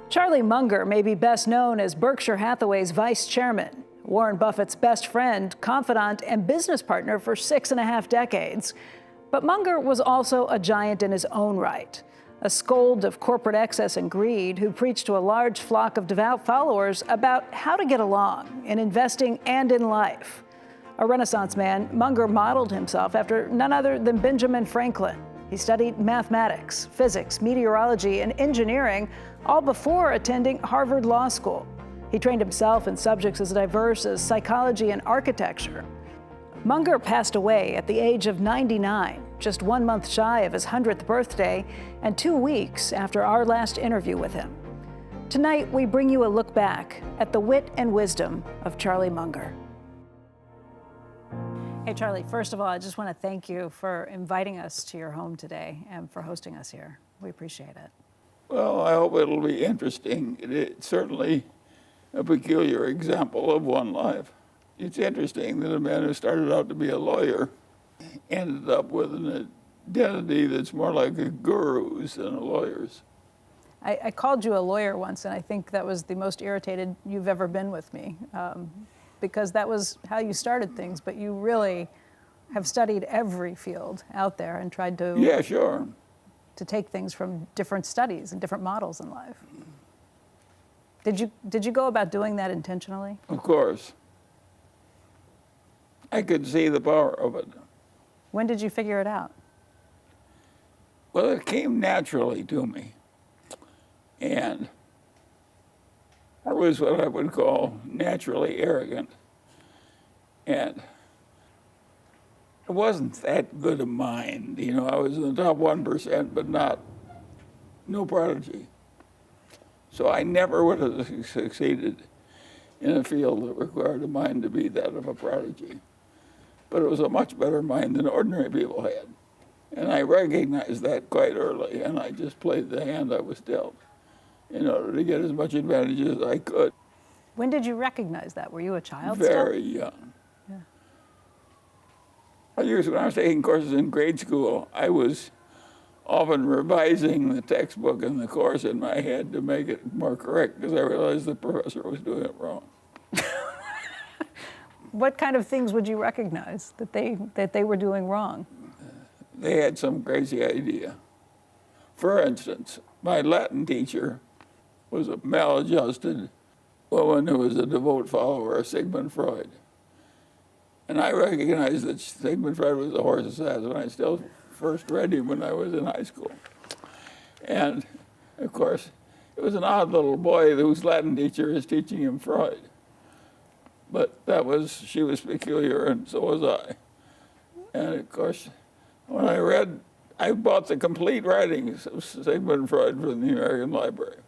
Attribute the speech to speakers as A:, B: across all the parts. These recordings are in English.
A: Charlie Munger may be best known as Berkshire Hathaway's vice chairman, Warren Buffett's best friend, confidant, and business partner for 6.5 decades. But Munger was also a giant in his own right, a scold of corporate excess and greed who preached to a large flock of devout followers about how to get along in investing and in life. A Renaissance man, Munger modeled himself after none other than Benjamin Franklin. He studied mathematics, physics, meteorology, and engineering, all before attending Harvard Law School. He trained himself in subjects as diverse as psychology and architecture. Munger passed away at the age of 99, just 1 month shy of his 100th birthday, and 2 weeks after our last interview with him. Tonight, we bring you a look back at the wit and wisdom of Charlie Munger. Hey, Charlie, first of all, I just want to thank you for inviting us to your home today and for hosting us here. We appreciate it.
B: Well, I hope it'll be interesting. It's certainly a peculiar example of one life. It's interesting that a man who started out to be a lawyer ended up with an identity that's more like a guru's than a lawyer's.
A: I called you a lawyer once, and I think that was the most irritated you've ever been with me. Because that was how you started things, but you really have studied every field out there and tried to
B: Yeah, sure.
A: to take things from different studies and different models in life. Did you go about doing that intentionally?
B: Of course. I could see the power of it.
A: When did you figure it out?
B: Well, it came naturally to me. And I was what I would call naturally arrogant. And it wasn't that good a mind. You know, I was in the top 1%, but no prodigy. So I never would have succeeded in a field that required a mind to be that of a prodigy. But it was a much better mind than ordinary people had. And I recognized that quite early, and I just played the hand I was dealt in order to get as much advantage as I could.
A: When did you recognize that? Were you a child
B: Very
A: still?
B: young.
A: Yeah.
B: When I was taking courses in grade school, I was often revising the textbook and the course in my head to make it more correct because I realized the professor was doing it wrong.
A: What kind of things would you recognize that they were doing wrong?
B: They had some crazy idea. For instance, my Latin teacher was a maladjusted woman who was a devout follower of Sigmund Freud. And I recognized that Sigmund Freud was a horse's ass when I still first read him when I was in high school. And, of course, it was an odd little boy whose Latin teacher is teaching him Freud. But she was peculiar, and so was I. And, of course, when I bought the complete writings of Sigmund Freud from the American Library.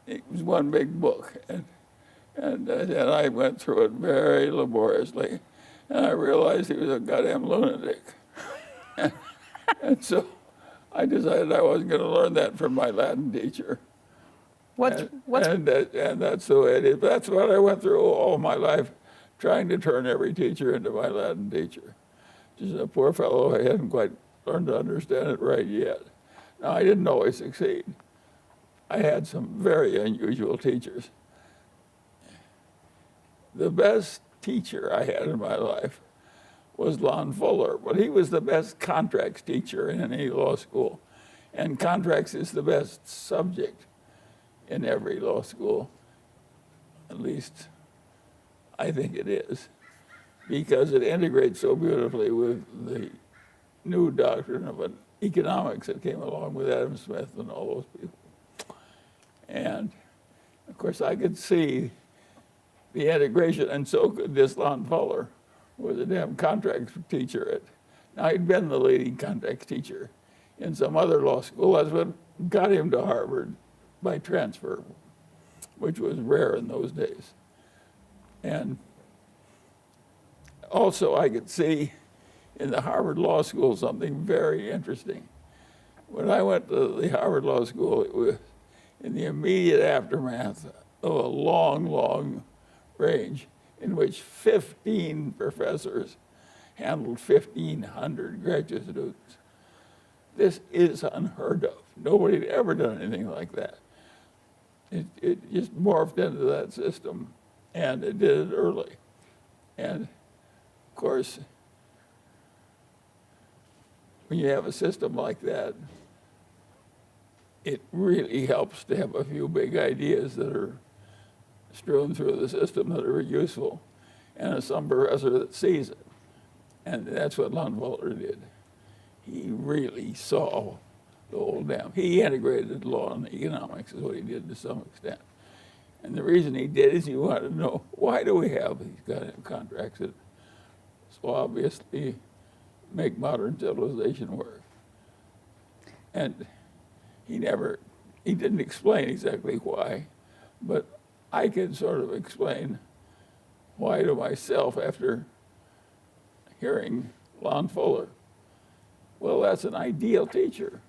B: It was one big book, and I went through it very laboriously, and I realized he was a goddamn lunatic. and so I decided I wasn't going to learn that from my Latin teacher. And that's the way it is. That's what I went through all my life, trying to turn every teacher into my Latin teacher. Just a poor fellow, I hadn't quite learned to understand it right yet. Now, I didn't always succeed. I had some very unusual teachers. The best teacher I had in my life was Lon Fuller, but he was the best contracts teacher in any law school. And contracts is the best subject in every law school. At least I think it is, because it integrates so beautifully with the new doctrine of economics that came along with Adam Smith and all those people. And, of course, I could see the integration, and so could this Lon Fuller, who was a damn contracts teacher. Now, he'd been the leading contracts teacher in some other law school. That's what got him to Harvard by transfer, which was rare in those days. And also, I could see in the Harvard Law School something very interesting. When I went to the Harvard Law School, it was in the immediate aftermath of a long, long range in which 15 professors handled 1,500 graduate students. This is unheard of. Nobody had ever done anything like that. it just morphed into that system, and it did it early. And of course, when you have a system like that, it really helps to have a few big ideas that are strewn through the system that are useful, and some professor that sees it. And that's what Lon Fuller did. He really saw the whole damn. He integrated law and economics is what he did to some extent. And the reason he did is he wanted to know, why do we have these kind of contracts that so obviously make modern civilization work? And he didn't explain exactly why, but I can sort of explain why to myself after hearing Lon Fuller. Well, that's an ideal teacher.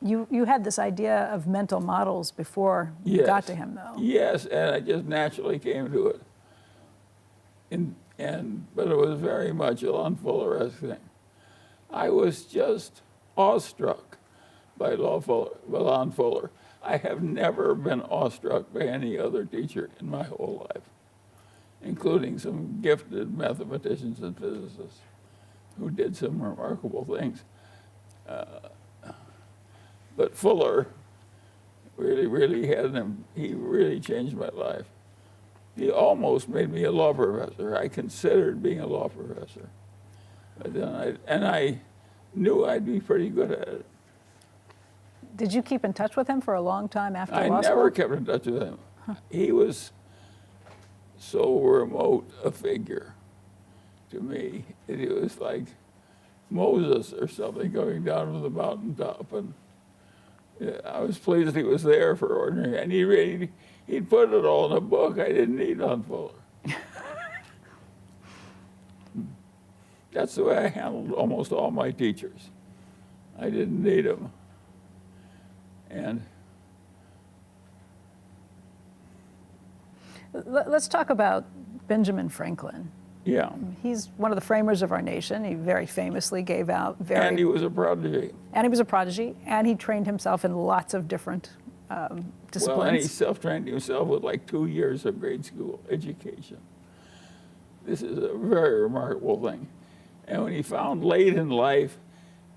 A: You had this idea of mental models before you got to him, though.
B: Yes, and I just naturally came to it. But it was very much a Lon Fuller-esque thing. I was just awestruck by Lon Fuller. I have never been awestruck by any other teacher in my whole life, including some gifted mathematicians and physicists who did some remarkable things. But Fuller really he really changed my life. He almost made me a law professor. I considered being a law professor. But then I knew I'd be pretty good at it.
A: Did you keep in touch with him for a long time after law school?
B: I never kept in touch with him. Huh. He was so remote a figure to me that he was like Moses or something going down from the mountaintop. And I was pleased he was there for ordinary. And he'd put it all in a book. I didn't need Lon Fuller. That's the way I handled almost all my teachers. I didn't need them. And
A: let's talk about Benjamin Franklin.
B: Yeah.
A: He's one of the framers of our nation. He very famously gave out
B: And he was a prodigy.
A: And he was a prodigy, and he trained himself in lots of different disciplines.
B: Well, and he self-trained himself with like 2 years of grade school education. This is a very remarkable thing. And when he found late in life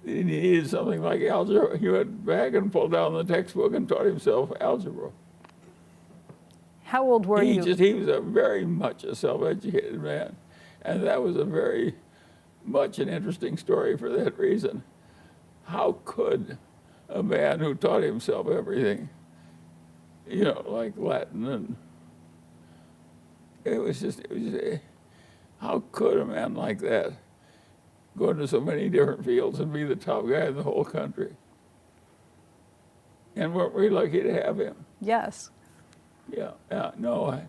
B: that he needed something like algebra, he went back and pulled down the textbook and taught himself algebra.
A: How old were you?
B: He was very much a self-educated man. And that was a very much an interesting story for that reason. How could a man who taught himself everything, like Latin, and how could a man like that go into so many different fields and be the top guy in the whole country? And weren't we lucky to have him?
A: Yes.
B: Yeah, no.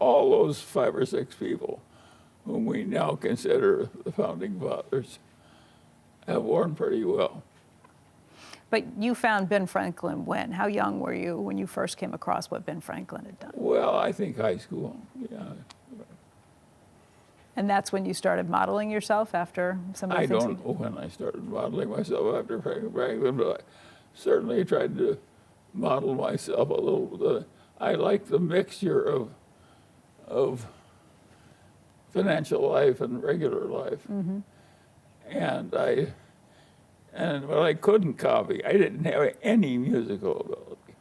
B: All those 5 or 6 people whom we now consider the founding fathers have worn pretty well.
A: But you found Ben Franklin when? How young were you when you first came across what Ben Franklin had done?
B: Well, I think high school, yeah.
A: And that's when you started modeling yourself after some of the things?
B: I don't know when I started modeling myself after Franklin, but I certainly tried to model myself a little. I like the mixture of financial life and regular life. Mm-hmm. But I couldn't copy. I didn't have any musical ability.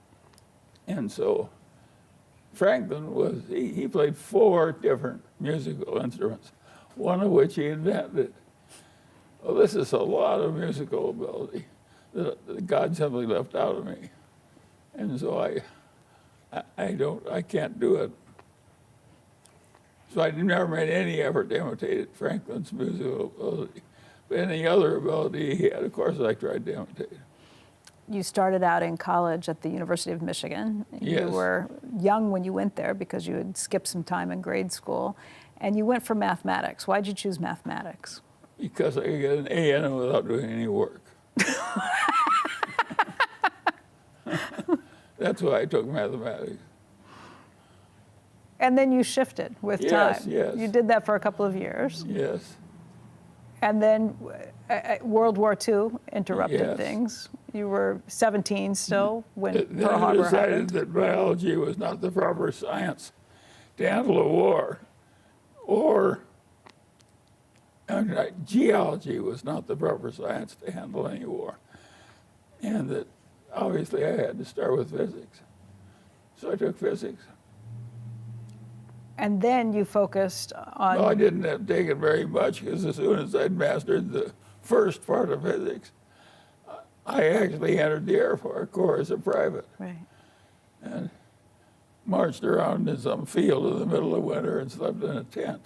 B: And so Franklin he played 4 different musical instruments, one of which he invented. Well, this is a lot of musical ability that God simply left out of me. And so I can't do it. So I never made any effort to imitate Franklin's musical ability. But any other ability he had, of course, I tried to imitate.
A: You started out in college at the University of Michigan.
B: Yes.
A: You were young when you went there because you had skipped some time in grade school. And you went for mathematics. Why did you choose mathematics?
B: Because I could get an A in it without doing any work. That's why I took mathematics.
A: And then you shifted with time.
B: Yes.
A: You did that for a couple of years.
B: Yes.
A: And then World War II interrupted
B: Yes.
A: things. You were 17 still when
B: Then
A: Pearl
B: I
A: Harbor
B: decided
A: happened.
B: that biology was not the proper science to handle a war, or geology was not the proper science to handle any war, and that obviously I had to start with physics. So I took physics.
A: And then you focused on.
B: Well, I didn't have to take it very much, because as soon as I'd mastered the first part of physics, I actually entered the Air Corps as a private.
A: Right.
B: And marched around in some field in the middle of winter and slept in a tent.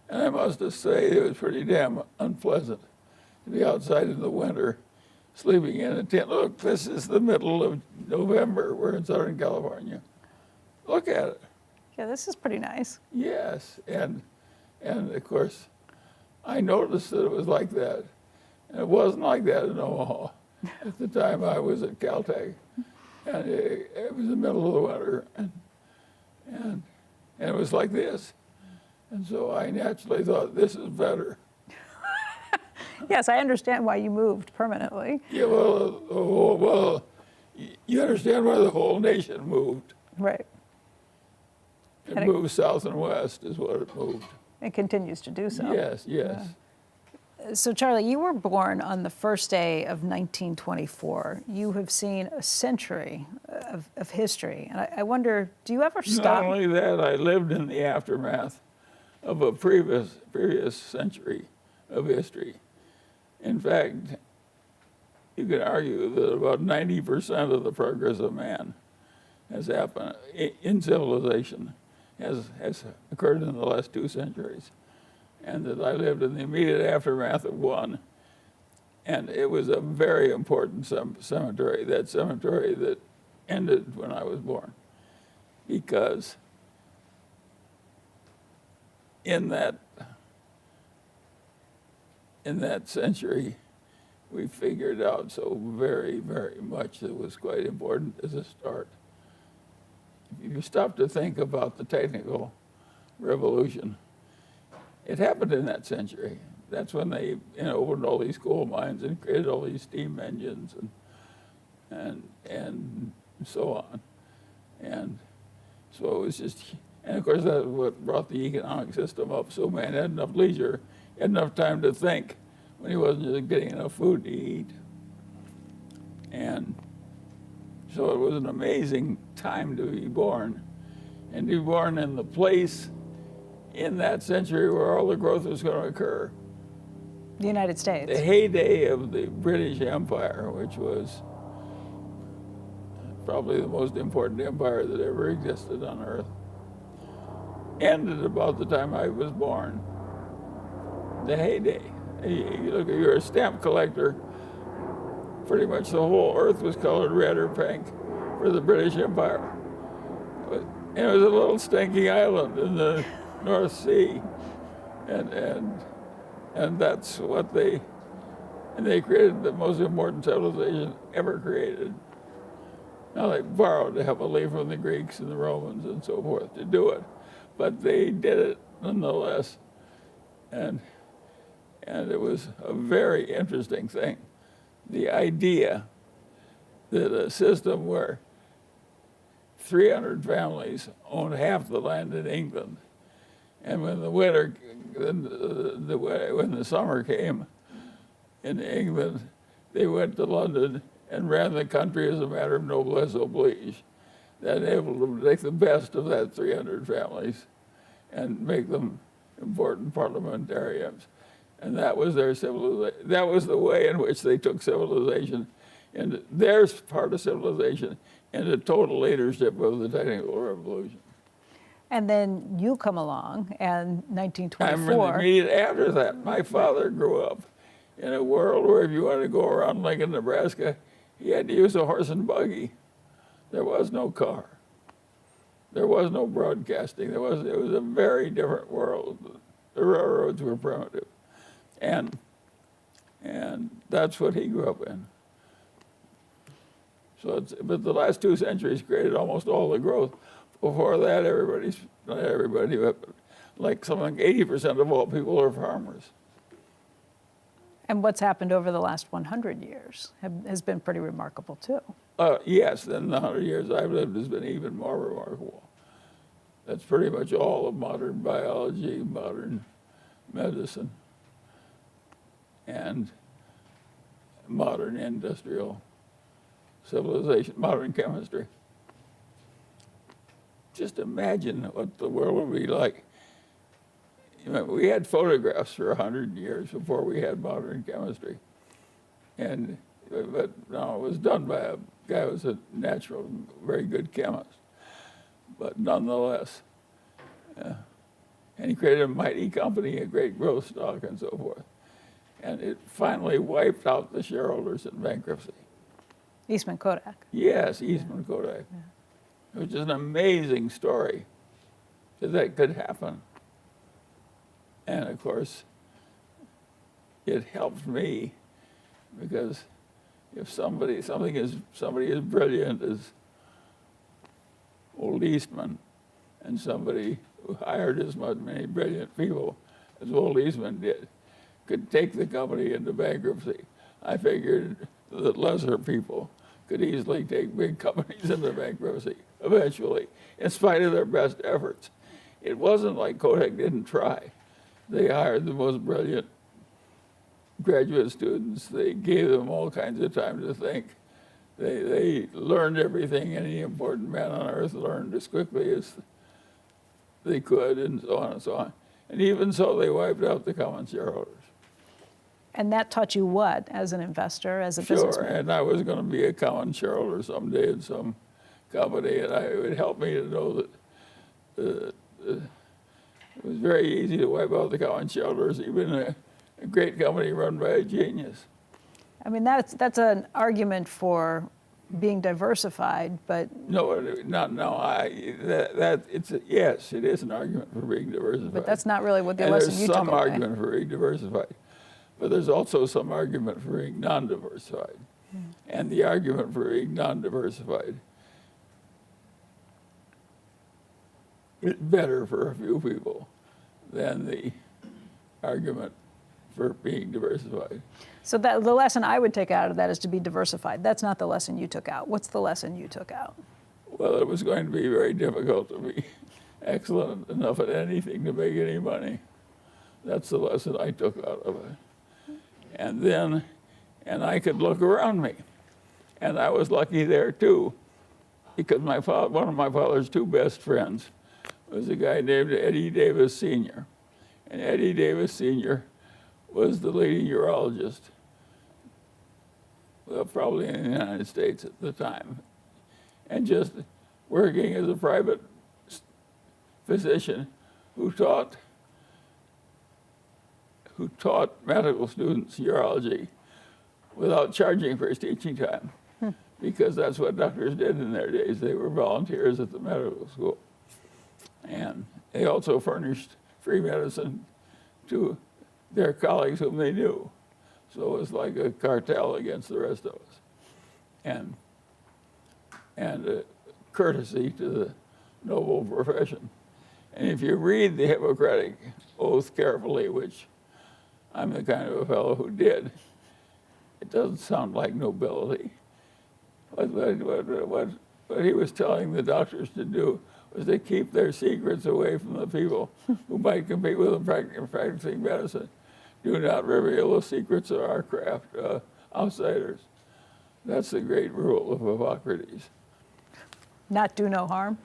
B: And I must just say it was pretty damn unpleasant to be outside in the winter, sleeping in a tent. Look, this is the middle of November. We're in Southern California. Look at it.
A: Yeah, this is pretty nice.
B: Yes, and of course, I noticed that it was like that. And it wasn't like that in Omaha at the time I was at Caltech. And it was the middle of the winter, and it was like this. And so I naturally thought, this is better.
A: Yes, I understand why you moved permanently.
B: Yeah, well, you understand why the whole nation moved.
A: Right.
B: It moved south and west is what it moved.
A: It continues to do so.
B: Yes, yes.
A: Yeah. So, Charlie, you were born on the first day of 1924. You have seen a century of history. And I wonder, do you ever stop?
B: Not only that, I lived in the aftermath of a previous century of history. In fact, you could argue that about 90% of the progress of man has happened in civilization, has occurred in the last 2 centuries. And that I lived in the immediate aftermath of one. And it was a very important cemetery, that cemetery that ended when I was born. Because in that century, we figured out so very, very much that was quite important as a start. If you stop to think about the technical revolution, it happened in that century. That's when they opened all these coal mines and created all these steam engines and so on. And so it was just, and of course that's what brought the economic system up. So man had enough leisure, had enough time to think when he wasn't just getting enough food to eat. And so it was an amazing time to be born, and to be born in the place in that century where all the growth was going to occur.
A: The United States.
B: The heyday of the British Empire, which was probably the most important empire that ever existed on Earth, ended about the time I was born. The heyday. You look, you're a stamp collector. Pretty much the whole Earth was colored red or pink for the British Empire. And it was a little stinky island in the North Sea, and that's what they created the most important civilization ever created. Now they borrowed heavily from the Greeks and the Romans and so forth to do it, but they did it nonetheless, and it was a very interesting thing. The idea that a system where 300 families owned half the land in England, and when the summer came in England, they went to London and ran the country as a matter of noblesse oblige. That enabled them to take the best of that 300 families and make them important parliamentarians. And that was their civilization. That was the way in which they took civilization, and their part of civilization, into total leadership of the technical revolution.
A: And then you come along, and 1924.
B: I'm in the immediate after that. My father grew up in a world where if you wanted to go around Lincoln, Nebraska, he had to use a horse and buggy. There was no car. There was no broadcasting. It was a very different world. The railroads were primitive. And that's what he grew up in. So but the last 2 centuries created almost all the growth. Before that, not everybody, but like something like 80% of all people are farmers.
A: And what's happened over the last 100 years has been pretty remarkable, too.
B: Yes, then the 100 years I've lived has been even more remarkable. That's pretty much all of modern biology, modern medicine, and modern industrial civilization, modern chemistry. Just imagine what the world would be like. You know, we had photographs for 100 years before we had modern chemistry. But no, it was done by a guy who was a natural, very good chemist. But nonetheless, and he created a mighty company, a great growth stock, and so forth. And it finally wiped out the shareholders in bankruptcy.
A: Eastman Kodak.
B: Yes, Eastman Kodak. Yeah. Which is an amazing story that could happen. And of course, it helped me because if somebody is brilliant as old Eastman, and somebody who hired as many brilliant people as old Eastman did, could take the company into bankruptcy, I figured that lesser people could easily take big companies into bankruptcy eventually, in spite of their best efforts. It wasn't like Kodak didn't try. They hired the most brilliant graduate students. They gave them all kinds of time to think. They learned everything any important man on earth learned as quickly as they could, and so on and so on. And even so, they wiped out the common shareholders.
A: And that taught you what, as an investor, as a
B: Sure,
A: businessman?
B: and I was going to be a common shareholder someday in some company, and it would help me to know that it was very easy to wipe out the common shareholders, even a great company run by a genius.
A: I mean, that's an argument for being diversified, but
B: yes, it is an argument for being diversified.
A: But that's not really what the
B: and
A: lesson
B: there's
A: you took
B: some
A: away.
B: argument for being diversified, but there's also some argument for being non-diversified. And the argument for being non-diversified is better for a few people than the argument for being diversified.
A: So the lesson I would take out of that is to be diversified. That's not the lesson you took out. What's the lesson you took out?
B: Well, it was going to be very difficult to be excellent enough at anything to make any money. That's the lesson I took out of it. And I could look around me. And I was lucky there too, because one of my father's two best friends was a guy named Eddie Davis Sr. And Eddie Davis Sr. was the leading urologist, well, probably in the United States at the time. And just working as a private physician who taught medical students urology without charging for his teaching time, because that's what doctors did in their days. They were volunteers at the medical school. And they also furnished free medicine to their colleagues whom they knew. So it was like a cartel against the rest of us. And courtesy to the noble profession. And if you read the Hippocratic Oath carefully, which I'm the kind of a fellow who did, it doesn't sound like nobility. What he was telling the doctors to do was to keep their secrets away from the people who might compete with them practicing medicine. Do not reveal the secrets of our craft to outsiders. That's the great rule of Hippocrates.
A: Not do no harm?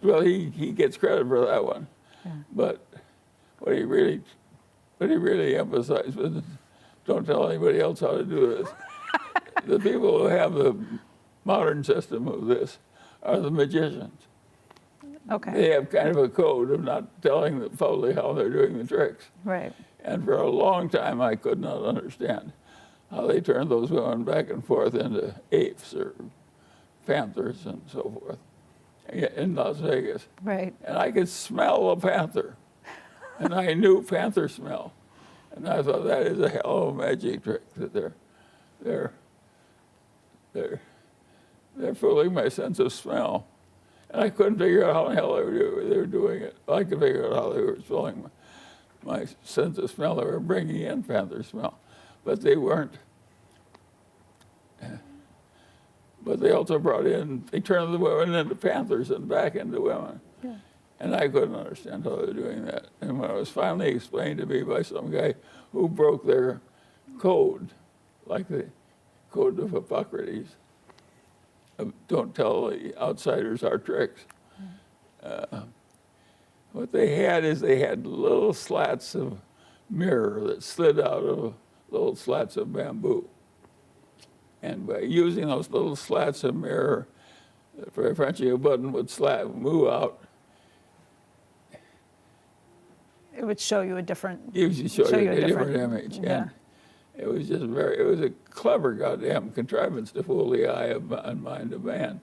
B: Well, he gets credit for that one. Yeah. But what he really emphasized was, don't tell anybody else how to do this. The people who have the modern system of this are the magicians.
A: Okay.
B: They have kind of a code of not telling the public how they're doing the tricks.
A: Right.
B: And for a long time, I could not understand how they turned those women back and forth into apes or panthers and so forth in Las Vegas.
A: Right.
B: And I could smell a panther, and I knew panther smell. And I thought, that is a hell of a magic trick that they're fooling my sense of smell. And I couldn't figure out how the hell they were doing it. I could figure out how they were my sense of smell. They were bringing in panther smell, but they weren't. But they also brought in, they turned the women into panthers and back into women.
A: Yeah.
B: And I couldn't understand how they were doing that. And when it was finally explained to me by some guy who broke their code, like the code of Hippocrates, don't tell the outsiders our tricks. What they had is they had little slats of mirror that slid out of little slats of bamboo. And by using those little slats of mirror, for Frenchie, a button would move out.
A: It would show you a different.
B: Usually show you a different image.
A: Yeah.
B: And it was just it was a clever goddamn contrivance to fool the eye and mind of man.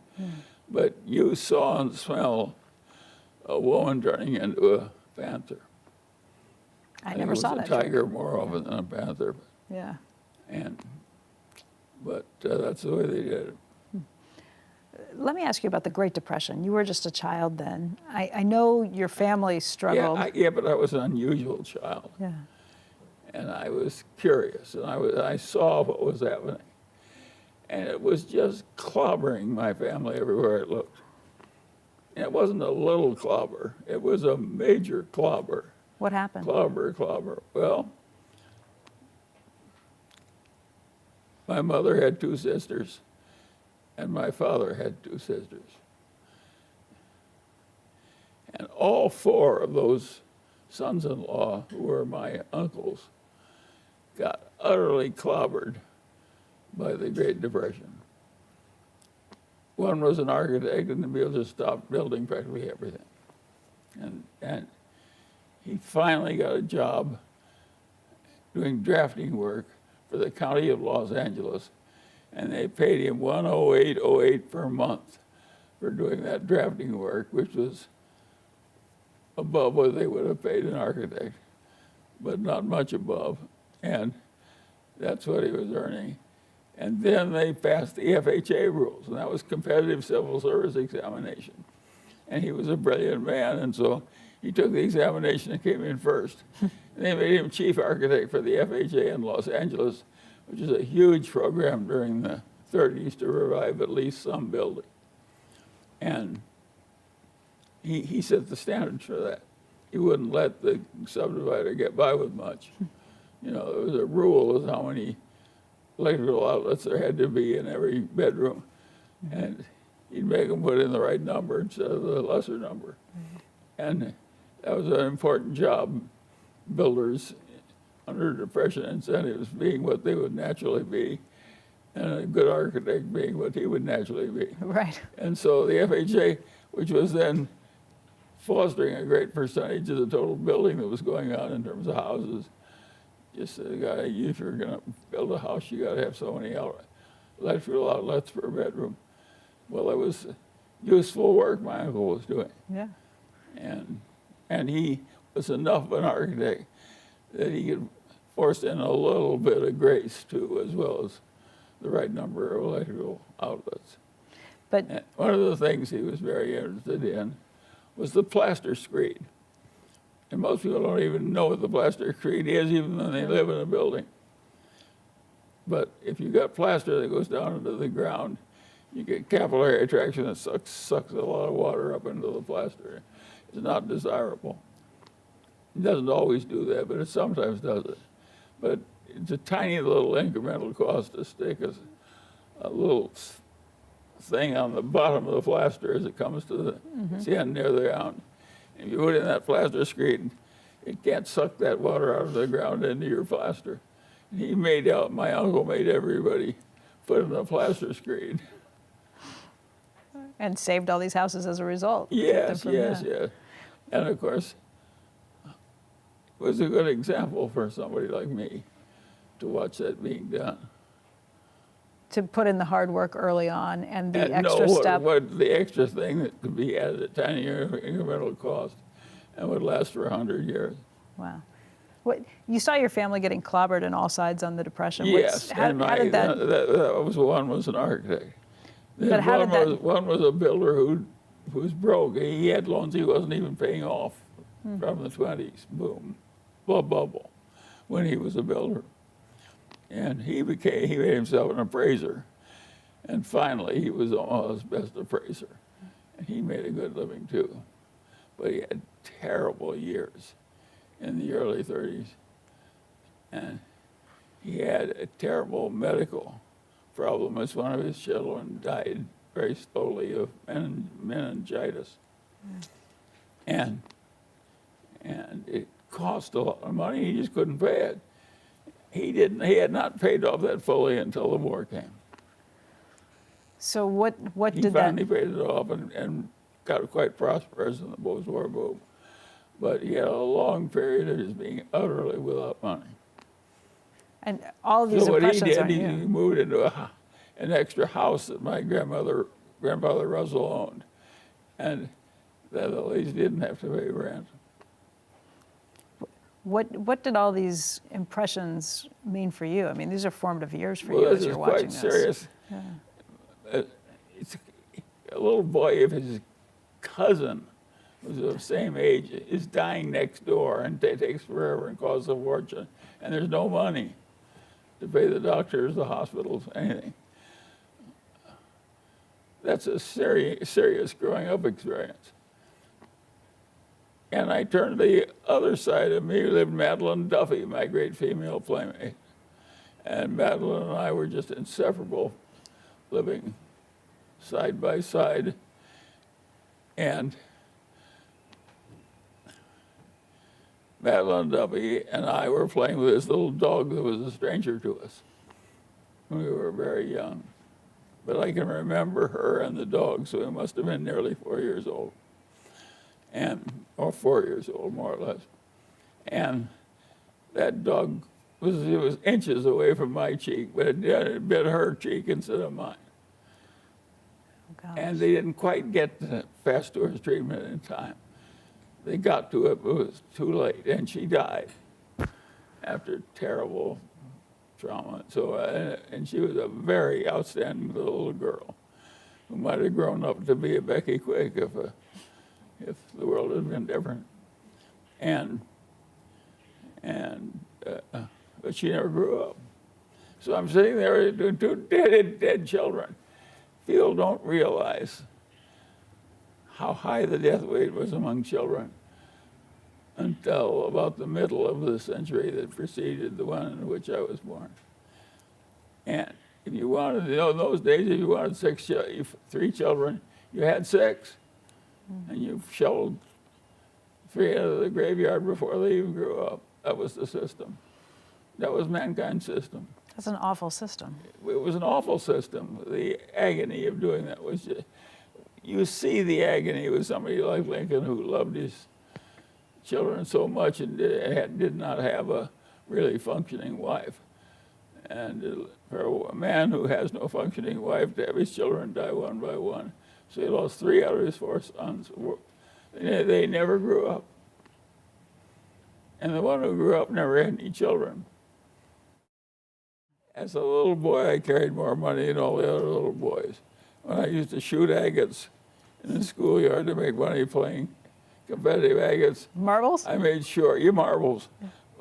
B: But you saw and smell a woman turning into a panther.
A: I never saw that.
B: It was a tiger more often than a panther.
A: Yeah.
B: But that's the way they did it.
A: Let me ask you about the Great Depression. You were just a child then. I know your family struggled.
B: Yeah, but I was an unusual child.
A: Yeah.
B: And I was curious, and I saw what was happening. And it was just clobbering my family everywhere it looked. And it wasn't a little clobber, it was a major clobber.
A: What happened?
B: Clobber. Well, my mother had 2 sisters, and my father had 2 sisters. And all 4 of those sons-in-law, who were my uncles, got utterly clobbered by the Great Depression. One was an architect, and the just stopped building practically everything. And he finally got a job doing drafting work for the county of Los Angeles, and they paid him $108.08 per month for doing that drafting work, which was above what they would have paid an architect, but not much above. And that's what he was earning. And then they passed the FHA rules, and that was competitive civil service examination. And he was a brilliant man, and so he took the examination and came in first. And they made him chief architect for the FHA in Los Angeles, which is a huge program during the 30s to revive at least some building. And he set the standards for that. He wouldn't let the subdivider get by with much. You know, there was a rule of how many electrical outlets there had to be in every bedroom. And he'd make them put in the right number instead of the lesser number. And that was an important job. Builders under depression incentives being what they would naturally be, and a good architect being what he would naturally be.
A: Right.
B: And so the FHA, which was then fostering a great percentage of the total building that was going on in terms of houses, just said, if you're going to build a house, you got to have so many electrical outlets per bedroom. Well, it was useful work my uncle was doing.
A: Yeah.
B: And he was enough of an architect that he could force in a little bit of grace too, as well as the right number of electrical outlets.
A: But
B: and one of the things he was very interested in was the plaster screed. And most people don't even know what the plaster screed is, even when they live in a building. But if you got plaster that goes down into the ground, you get capillary attraction that sucks a lot of water up into the plaster. It's not desirable. It doesn't always do that, but it sometimes does it. But it's a tiny little incremental cost to stick a little thing on the bottom of the plaster as it comes to the end near the ground. If you put in that plaster screen, it can't suck that water out of the ground into your plaster. And my uncle made everybody put in a plaster screen.
A: And saved all these houses as a result.
B: Yes. And of course, it was a good example for somebody like me to watch that being done.
A: To put in the hard work early on and the extra step.
B: The extra thing that could be added at tiny incremental cost and would last for 100 years.
A: Wow. You saw your family getting clobbered on all sides on the Depression.
B: Yes,
A: how did that?
B: That was one was an architect.
A: But how did that?
B: One was a builder who was broke. He had loans he wasn't even paying off from the 20s. Boom. bubble when he was a builder. And he made himself an appraiser. And finally, he was Omaha's best appraiser. And he made a good living too. But he had terrible years in the early 30s. And he had a terrible medical problem as one of his children died very slowly of meningitis. And it cost a lot of money. He just couldn't pay it. He had not paid off that fully until the war came.
A: So what
B: He
A: did that?
B: finally paid it off and got quite prosperous in the post-war boom. But he had a long period of just being utterly without money.
A: And all of these
B: So what he
A: impressions
B: did,
A: on
B: he
A: you.
B: moved into an extra house that my grandfather Russell owned, and that at least didn't have to pay rent.
A: What did all these impressions mean for you? I mean, these are formative years for you
B: Well,
A: as
B: this
A: you're
B: is
A: watching
B: quite
A: this.
B: serious. It's a little boy of his cousin, who's of the same age, is dying next door, and it takes forever and costs a fortune, and there's no money to pay the doctors, the hospitals, anything. That's a serious growing up experience. And I turned to the other side of me, lived Madeline Duffy, my great female playmate. And Madeline and I were just inseparable, living side by side. And Madeline Duffy and I were playing with this little dog that was a stranger to us when we were very young. But I can remember her and the dog, so we must have been nearly 4 years old. Or 4 years old, more or less. And that dog was inches away from my cheek, but it bit her cheek instead of mine.
A: Oh, gosh.
B: And they didn't quite get the fast tourist treatment in time. They got to it, but it was too late, and she died after terrible trauma. So, and she was a very outstanding little girl who might have grown up to be a Becky Quick if the world had been different. But she never grew up. So I'm sitting there with two dead children. People don't realize how high the death rate was among children until about the middle of the century that preceded the one in which I was born. And if you wanted, in those days, if you wanted 3 children, you had 6. And you shoveled 3 out of the graveyard before they even grew up. That was the system. That was mankind's system.
A: That's an awful system.
B: It was an awful system. The agony of doing that was just, you see the agony with somebody like Lincoln who loved his children so much and did not have a really functioning wife. And for a man who has no functioning wife to have his children die one by one, so he lost 3 out of his 4 sons. They never grew up. And the one who grew up never had any children. As a little boy, I carried more money than all the other little boys. When I used to shoot agates in the schoolyard to make money playing competitive agates,
A: Marbles?
B: I made sure, marbles,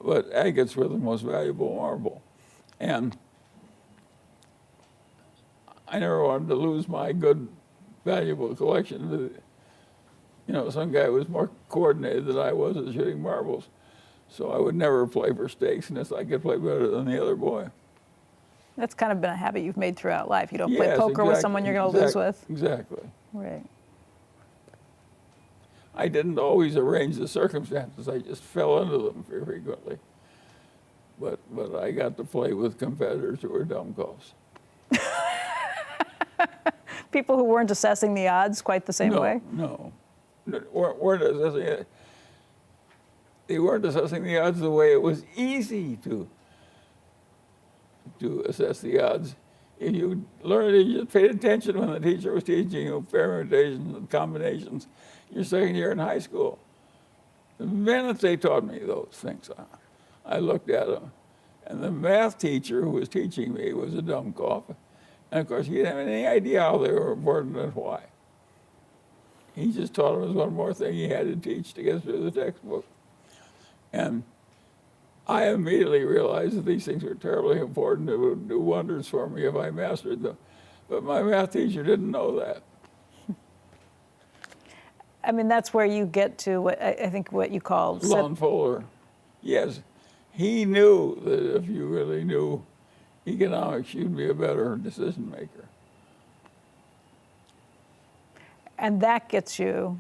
B: but agates were the most valuable marble. And I never wanted to lose my good, valuable collection. Some guy was more coordinated than I was at shooting marbles. So I would never play for stakes unless I could play better than the other boy.
A: That's kind of been a habit you've made throughout life. You don't play
B: Yes,
A: poker with someone you're going to lose with.
B: Exactly.
A: Right.
B: I didn't always arrange the circumstances. I just fell into them very frequently. But I got to play with competitors who were dumbcoffs.
A: People who weren't assessing the odds quite the same way?
B: No. Weren't assessing it. They weren't assessing the odds the way it was easy to assess the odds. If you learned it, you paid attention when the teacher was teaching you permutations and combinations your second year in high school. The minute they taught me those things, I looked at them. And the math teacher who was teaching me was a dumbcoff. And of course, he didn't have any idea how they were important and why. He just taught them as one more thing he had to teach to get through the textbook. And I immediately realized that these things were terribly important. It would do wonders for me if I mastered them. But my math teacher didn't know that.
A: I mean, that's where you get to what I think what you call
B: Lon Fuller. Yes, he knew that if you really knew economics, you'd be a better decision maker.
A: and that gets you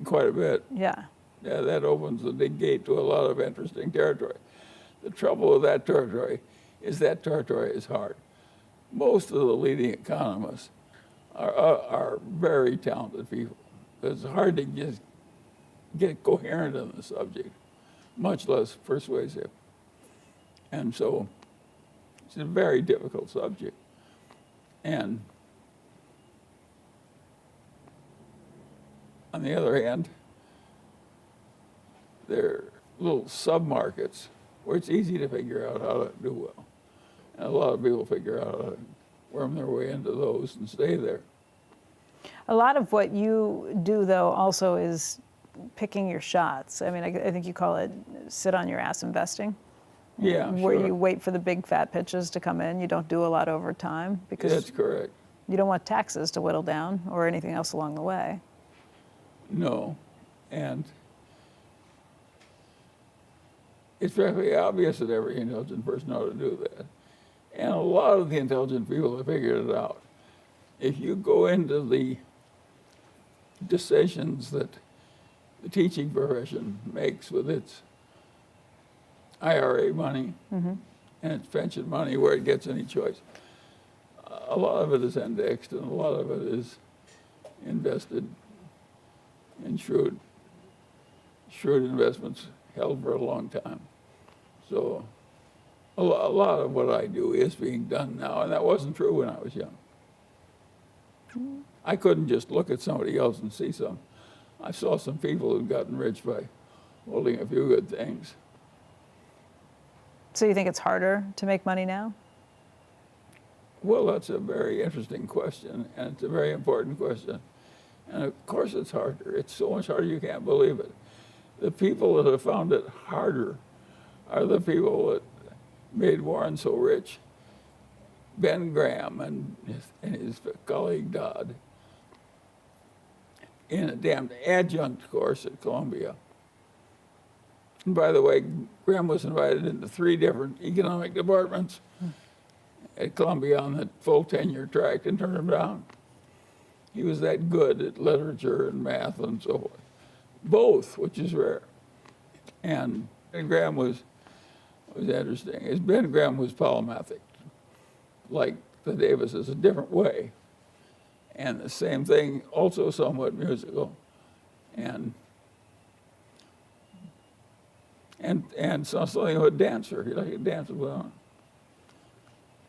B: Quite a bit.
A: Yeah.
B: Yeah, that opens the big gate to a lot of interesting territory. The trouble with that territory is hard. Most of the leading economists are very talented people. It's hard to just get coherent on the subject, much less persuasive. And so it's a very difficult subject. And on the other hand, there are little sub-markets where it's easy to figure out how to do well. And a lot of people figure out how to worm their way into those and stay there.
A: A lot of what you do, though, also is picking your shots. I mean, I think you call it sit on your ass investing.
B: Yeah,
A: Where
B: sure.
A: you wait for the big fat pitches to come in. You don't do a lot over time because
B: That's correct.
A: you don't want taxes to whittle down or anything else along the way.
B: No. And it's fairly obvious that every intelligent person ought to do that. And a lot of the intelligent people have figured it out. If you go into the decisions that the teaching profession makes with its IRA money and its pension money, where it gets any choice, a lot of it is indexed and a lot of it is invested in shrewd investments held for a long time. So a lot of what I do is being done now, and that wasn't true when I was young. I couldn't just look at somebody else and see some. I saw some people who'd gotten rich by holding a few good things.
A: So you think it's harder to make money now?
B: Well, that's a very interesting question, and it's a very important question. And of course it's harder. It's so much harder you can't believe it. The people that have found it harder are the people that made Warren so rich. Ben Graham and his colleague Dodd in a damn adjunct course at Columbia. And by the way, Graham was invited into 3 different economic departments at Columbia on the full tenure track and turned them down. He was that good at literature and math and so forth. Both, which is rare. And Ben Graham was interesting. Ben Graham was polymathic, like the Davises, a different way. And the same thing, also somewhat musical. And something of a dancer. He liked to dance well.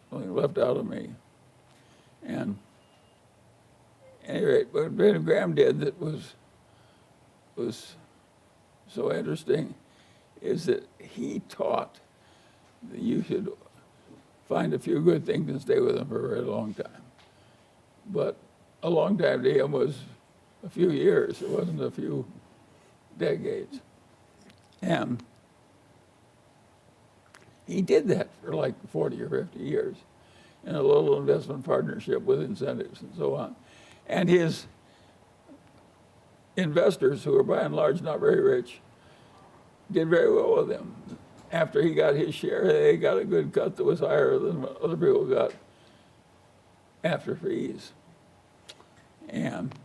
B: Something left out of me. And at any rate, what Ben Graham did that was so interesting is that he taught that you should find a few good things and stay with them for a very long time. But a long time to him was a few years. It wasn't a few decades. And he did that for like 40 or 50 years in a little investment partnership with incentives and so on. And his investors, who were by and large not very rich, did very well with him. After he got his share, they got a good cut that was higher than what other people got after fees. And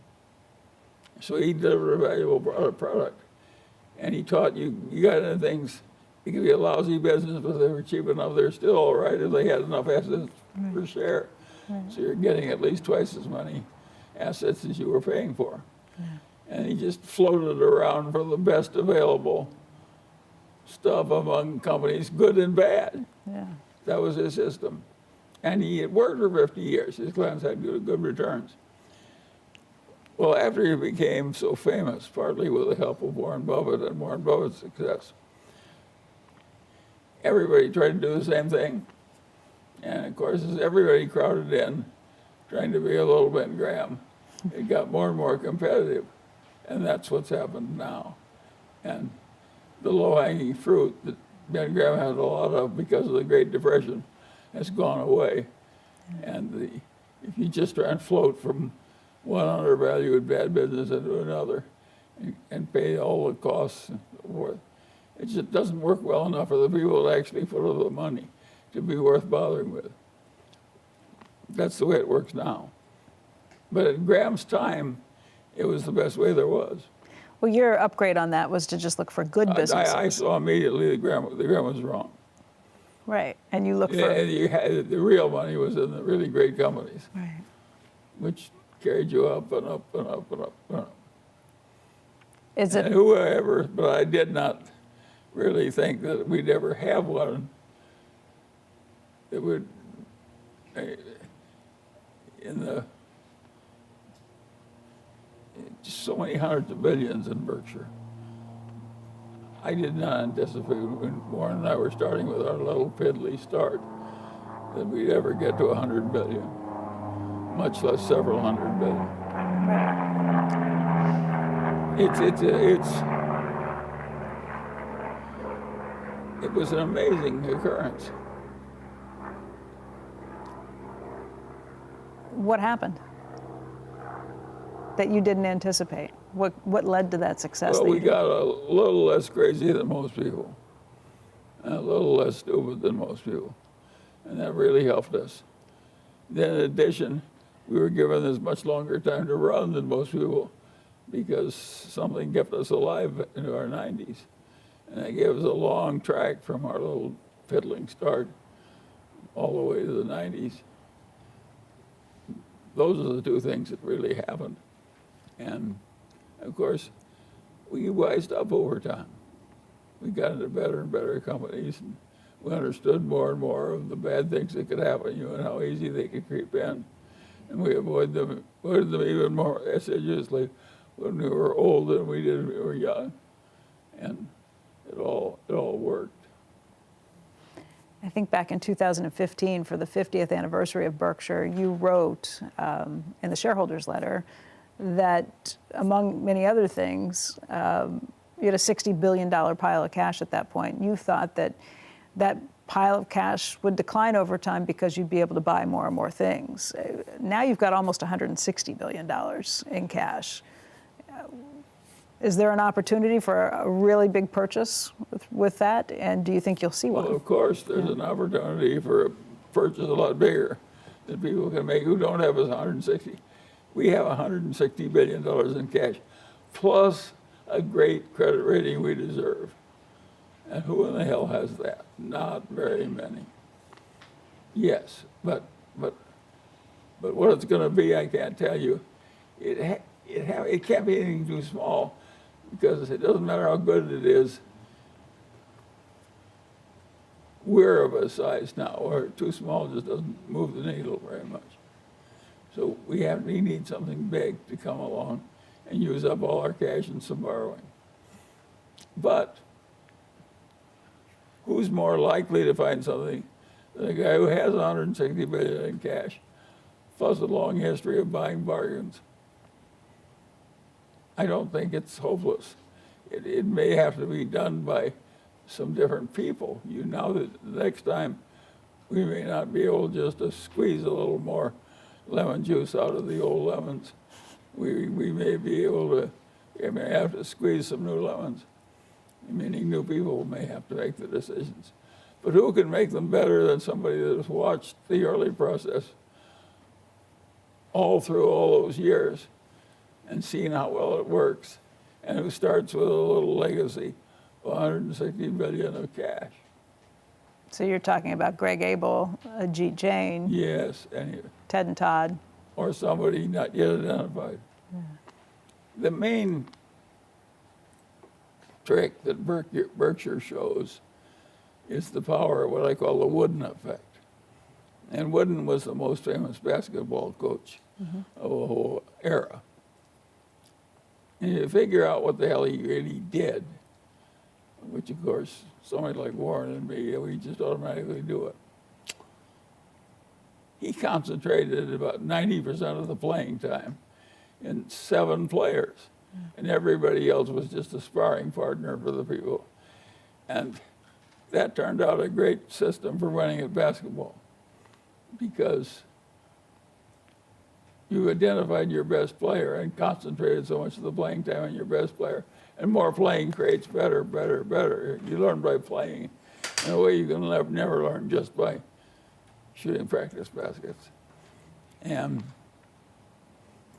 B: so he delivered a valuable product. And he taught you got into things, it could be a lousy business, but they were cheap enough, they're still all right if they had enough assets per share. So you're getting at least twice as many assets as you were paying for. And he just floated around for the best available stuff among companies, good and bad.
A: Yeah.
B: That was his system. And he had worked for 50 years. His clients had good returns. Well, after he became so famous, partly with the help of Warren Buffett and Warren Buffett's success, everybody tried to do the same thing. And of course, as everybody crowded in, trying to be a little Ben Graham, it got more and more competitive. And that's what's happened now. And the low-hanging fruit that Ben Graham has a lot of because of the Great Depression has gone away. And if you just try and float from one undervalued bad business into another and pay all the costs and so forth, it just doesn't work well enough for the people that actually put up the money to be worth bothering with. That's the way it works now. But at Graham's time, it was the best way there was.
A: Well, your upgrade on that was to just look for good businesses.
B: I saw immediately the Graham was wrong.
A: Right, and you look for...
B: And you had, the real money was in the really great companies,
A: Right.
B: which carried you up and up and up and up and up.
A: Is it...
B: And whoever, but I did not really think that we'd ever have one that would, just so many hundreds of billions in Berkshire. I did not anticipate when Warren and I were starting with our little piddly start that we'd ever get to 100 billion, much less several hundred billion. It was an amazing occurrence.
A: What happened that you didn't anticipate? What led to that success?
B: Well, we got a little less crazy than most people, and a little less stupid than most people, and that really helped us. Then in addition, we were given as much longer time to run than most people because something kept us alive into our 90s. And that gave us a long track from our little fiddling start all the way to the 90s. Those are the two things that really happened. And of course, we wised up over time. We got into better and better companies, and we understood more and more of the bad things that could happen to you and how easy they could creep in. And we avoided them even more assiduously when we were old than we did when we were young. And it all worked.
A: I think back in 2015, for the 50th anniversary of Berkshire, you wrote in the shareholders letter that, among many other things, you had a $60 billion pile of cash at that point. You thought that that pile of cash would decline over time because you'd be able to buy more and more things. Now you've got almost $160 billion in cash. Is there an opportunity for a really big purchase with that? And do you think you'll see one?
B: Well, of course, there's an opportunity for a purchase a lot bigger that people can make who don't have us 160. We have $160 billion in cash, plus a great credit rating we deserve. And who in the hell has that? Not very many. Yes, but what it's going to be, I can't tell you. It can't be anything too small, because it doesn't matter how good it is. We're of a size now where too small just doesn't move the needle very much. So we need something big to come along and use up all our cash and some borrowing. But who's more likely to find something than a guy who has 160 billion in cash, plus a long history of buying bargains? I don't think it's hopeless. It may have to be done by some different people. You know that the next time we may not be able just to squeeze a little more lemon juice out of the old lemons. We may be able to, we may have to squeeze some new lemons, meaning new people may have to make the decisions. But who can make them better than somebody that has watched the early process all through all those years and seen how well it works, and who starts with a little legacy of 160 billion of cash?
A: So you're talking about Greg Abel, Ajit Jain.
B: Yes,
A: Ted and Todd.
B: Or somebody not yet identified. Yeah. The main trick that Berkshire shows is the power of what I call the Wooden effect. And Wooden was the most famous basketball coach of a whole era. And you figure out what the hell he really did, which of course, somebody like Warren and me, we just automatically do it. He concentrated about 90% of the playing time in 7 players, and everybody else was just a sparring partner for the people. And that turned out a great system for winning at basketball because you identified your best player and concentrated so much of the playing time on your best player. And more playing creates better, better, better. You learn by playing in a way you can never learn just by shooting practice baskets. And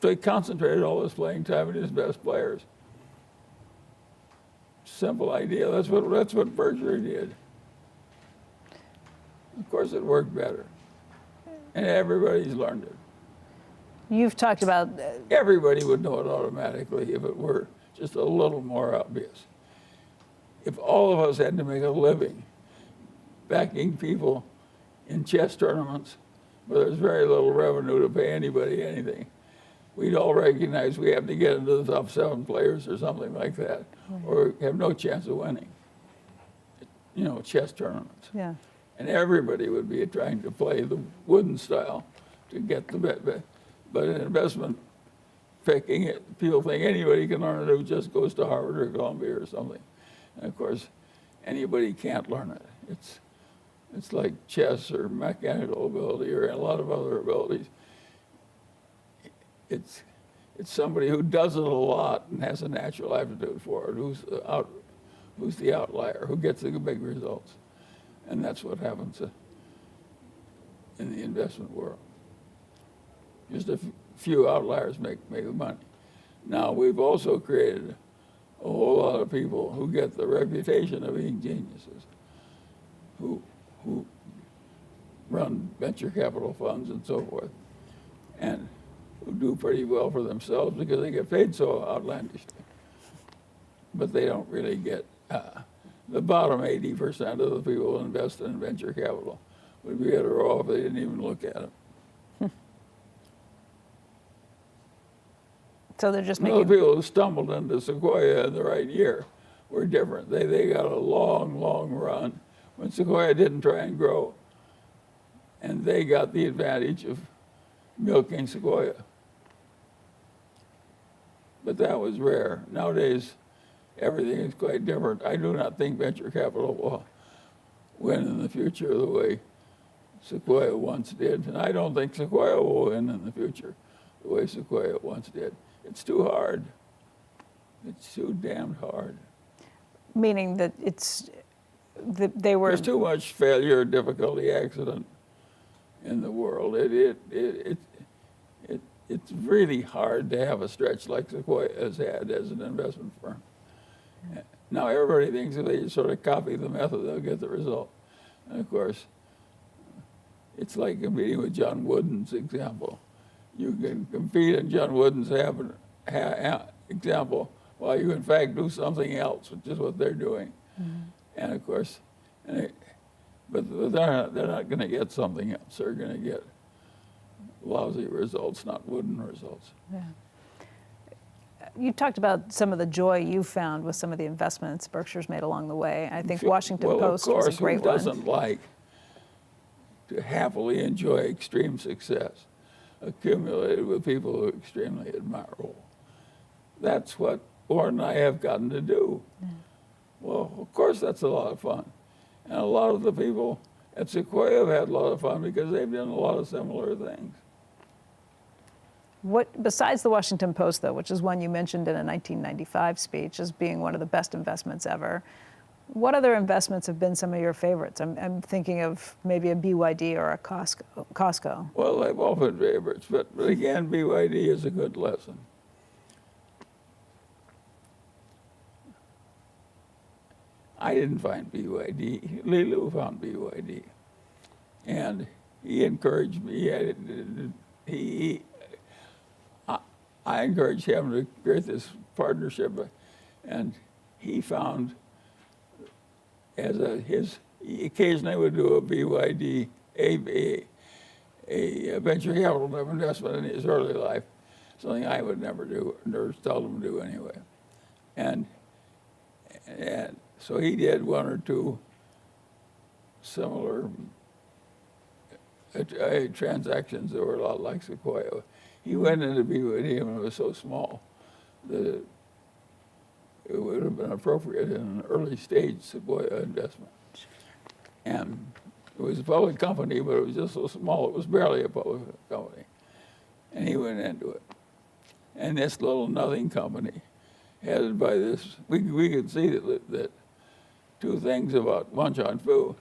B: so he concentrated all his playing time on his best players. Simple idea. That's what Berkshire did. Of course, it worked better, and everybody's learned it.
A: You've talked about...
B: Everybody would know it automatically if it were just a little more obvious. If all of us had to make a living backing people in chess tournaments where there's very little revenue to pay anybody anything, we'd all recognize we have to get into the top 7 players or something like that, or have no chance of winning, chess tournaments.
A: Yeah.
B: And everybody would be trying to play the wooden style to get the bet. But in investment picking, people think anybody can learn it who just goes to Harvard or Columbia or something. And of course, anybody can't learn it. It's like chess or mechanical ability or a lot of other abilities. It's somebody who does it a lot and has a natural aptitude for it, who's the outlier, who gets the big results. And that's what happens in the investment world. Just a few outliers make the money. Now, we've also created a whole lot of people who get the reputation of being geniuses, who run venture capital funds and so forth, and who do pretty well for themselves because they get paid so outlandishly. But they don't really get, the bottom 80% of the people who invest in venture capital would be better off if they didn't even look at them.
A: So they're just
B: The people who stumbled into Sequoia in the right year were different. They got a long, long run when Sequoia didn't try and grow. And they got the advantage of milking Sequoia. But that was rare. Nowadays, everything is quite different. I do not think venture capital will win in the future the way Sequoia once did. And I don't think Sequoia will win in the future the way Sequoia once did. It's too hard. It's too damned hard.
A: Meaning that they were...
B: There's too much failure, difficulty, accident in the world. It's really hard to have a stretch like Sequoia has had as an investment firm. Now everybody thinks if they just sort of copy the method, they'll get the result. And of course, it's like competing with John Wooden's example. You can compete in John Wooden's example while you in fact do something else, which is what they're doing. Mm-hmm. And of course, but they're not going to get something else. They're going to get lousy results, not Wooden results.
A: Yeah. You talked about some of the joy you found with some of the investments Berkshire's made along the way. I think Washington Post was a great one.
B: Who doesn't like to happily enjoy extreme success accumulated with people who are extremely admirable? That's what Warren and I have gotten to do. Yeah. Well, of course that's a lot of fun. And a lot of the people at Sequoia have had a lot of fun because they've done a lot of similar things.
A: What, besides the Washington Post, though, which is one you mentioned in a 1995 speech as being one of the best investments ever, what other investments have been some of your favorites? I'm thinking of maybe a BYD or a Costco.
B: Well, they've all been favorites, but again, BYD is a good lesson. I didn't find BYD. Lilu found BYD. And he encouraged me. I encouraged him to create this partnership. And he found, he occasionally would do a BYD, a venture capital investment in his early life, something I would never do, nor seldom do anyway. And so he did one or two similar transactions that were a lot like Sequoia. He went into BYD when it was so small that it would have been appropriate in an early stage Sequoia investment. And it was a public company, but it was just so small, it was barely a public company. And he went into it. And this little nothing company, headed by this, we could see that two things about Wan Chuan Fu.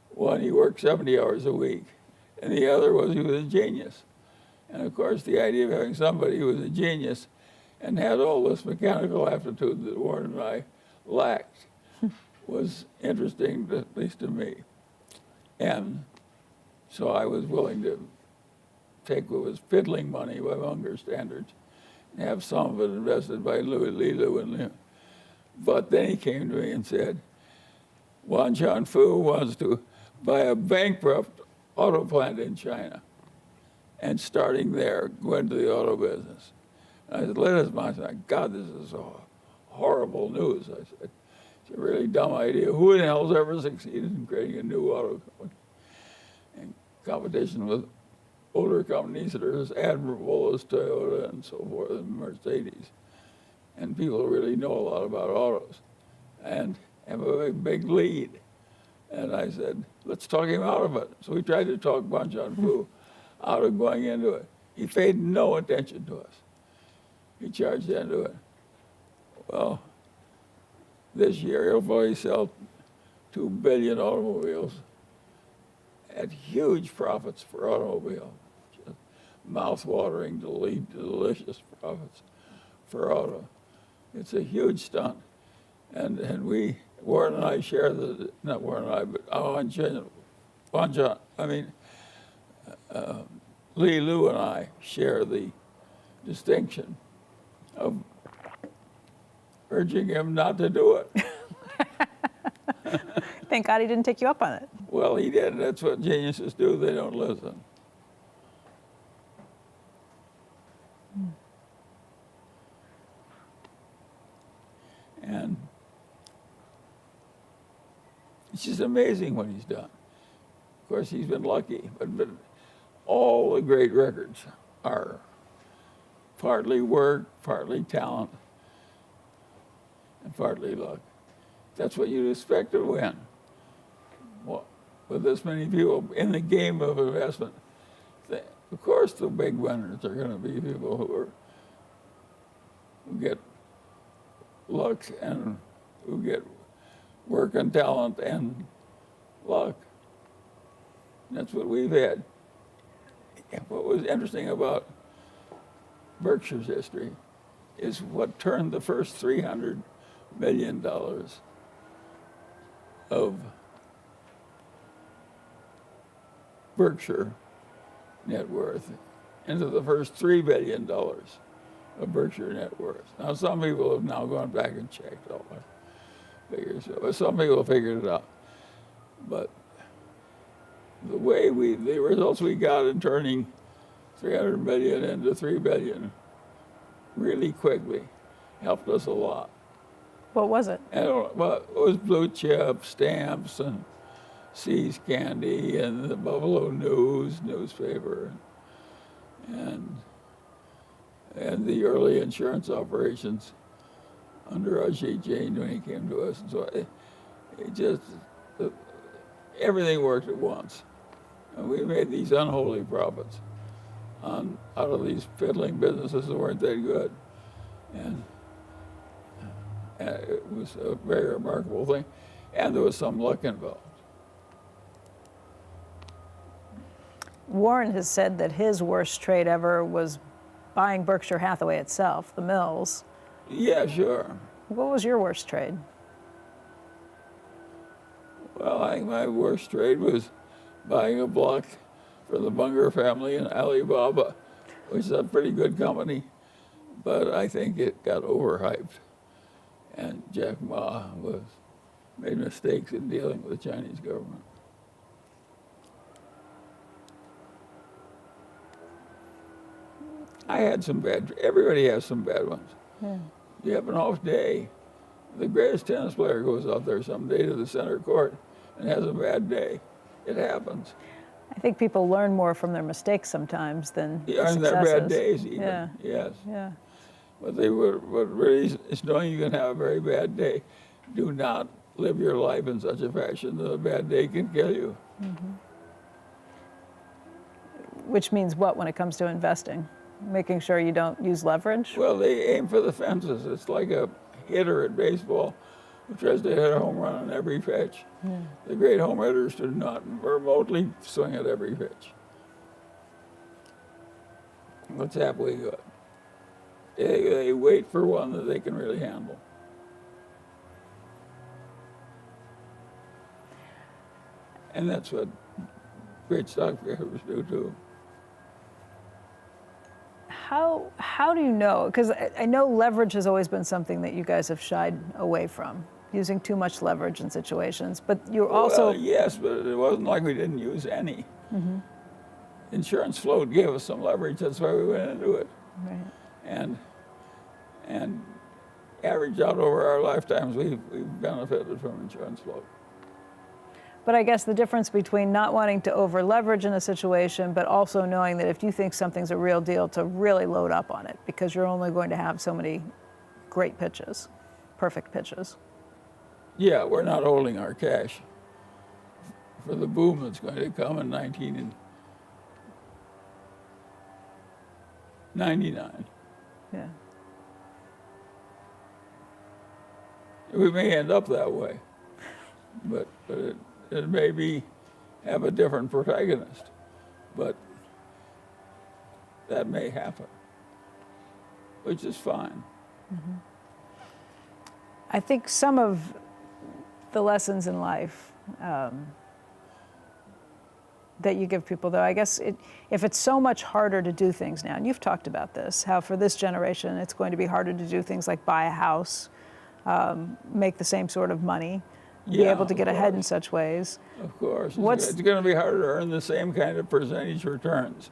B: One, he worked 70 hours a week, and the other was he was a genius. And of course, the idea of having somebody who was a genius and had all this mechanical aptitude that Warren and I lacked was interesting, at least to me. And so I was willing to take what was fiddling money by Munger standards and have some of it invested by Li Lu and Liu. But then he came to me and said, Wan Chuan Fu wants to buy a bankrupt auto plant in China and starting there, go into the auto business. And I said, let us mind. God, this is horrible news. I said, it's a really dumb idea. Who in the hell's ever succeeded in creating a new auto company? And competition with older companies that are as admirable as Toyota and so forth, and Mercedes. And people really know a lot about autos and have a big lead. And I said, let's talk him out of it. So we tried to talk Wan Chuan Fu out of going into it. He paid no attention to us. He charged into it. Well, this year he'll probably sell 2 billion automobiles at huge profits for automobile. Just mouth-watering, delicious profits for auto. It's a huge stunt. And we, Warren and I share the, not Warren and I, but Li Lu and I share the distinction of urging him not to do it.
A: Thank God he didn't take you up on it.
B: Well, he did. That's what geniuses do. They don't listen. And it's just amazing what he's done. Of course, he's been lucky, but all the great records are partly work, partly talent, and partly luck. That's what you'd expect to win. Well, with this many people in the game of investment, of course the big winners are going to be people who get luck and who get work and talent and luck. That's what we've had. What was interesting about Berkshire's history is what turned the first $300 million of Berkshire net worth into the first $3 billion of Berkshire net worth. Now, some people have now gone back and checked all that figures, but some people figured it out. But the way the results we got in turning 300 million into 3 billion really quickly helped us a lot.
A: What was it?
B: Well, it was blue chip, stamps, and See's Candy, and the Buffalo News newspaper, and the early insurance operations under Ajit Jain when he came to us. And so everything worked at once. And we made these unholy profits out of these fiddling businesses that weren't that good. And it was a very remarkable thing. And there was some luck involved.
A: Warren has said that his worst trade ever was buying Berkshire Hathaway itself, the mills.
B: Yeah, sure.
A: What was your worst trade?
B: Well, I think my worst trade was buying a block for the Munger family in Alibaba, which is a pretty good company, but I think it got overhyped. And Jack Ma made mistakes in dealing with the Chinese government. I had some everybody has some bad ones. Yeah. You have an off day. The greatest tennis player goes out there someday to the center court and has a bad day. It happens.
A: I think people learn more from their mistakes sometimes than the
B: and
A: successes.
B: their bad days even,
A: yeah.
B: Yes.
A: Yeah.
B: But what really is knowing you can have a very bad day. Do not live your life in such a fashion that a bad day can kill you.
A: Which means what when it comes to investing? Making sure you don't use leverage?
B: Well, they aim for the fences. It's like a hitter at baseball who tries to hit a home run on every pitch. The great home hitters do not remotely swing at every pitch. That's halfway good. They wait for one that they can really handle. And that's what great stock pickers do too.
A: How do you know? Because I know leverage has always been something that you guys have shied away from, using too much leverage in situations. But you're also...
B: Well, yes, but it wasn't like we didn't use any. Insurance float gave us some leverage. That's why we went into it.
A: Right.
B: And averaged out over our lifetimes, we've benefited from insurance float.
A: But I guess the difference between not wanting to over leverage in a situation, but also knowing that if you think something's a real deal, to really load up on it, because you're only going to have so many great pitches, perfect pitches.
B: Yeah, we're not holding our cash for the boom that's going to come in 1999.
A: Yeah.
B: We may end up that way, but it may have a different protagonist, but that may happen, which is fine.
A: I think some of the lessons in life that you give people, though, I guess if it's so much harder to do things now, and you've talked about this, how for this generation it's going to be harder to do things like buy a house, make the same sort of money, be able to get ahead in such ways.
B: Of course. It's going to be harder to earn the same kind of percentage returns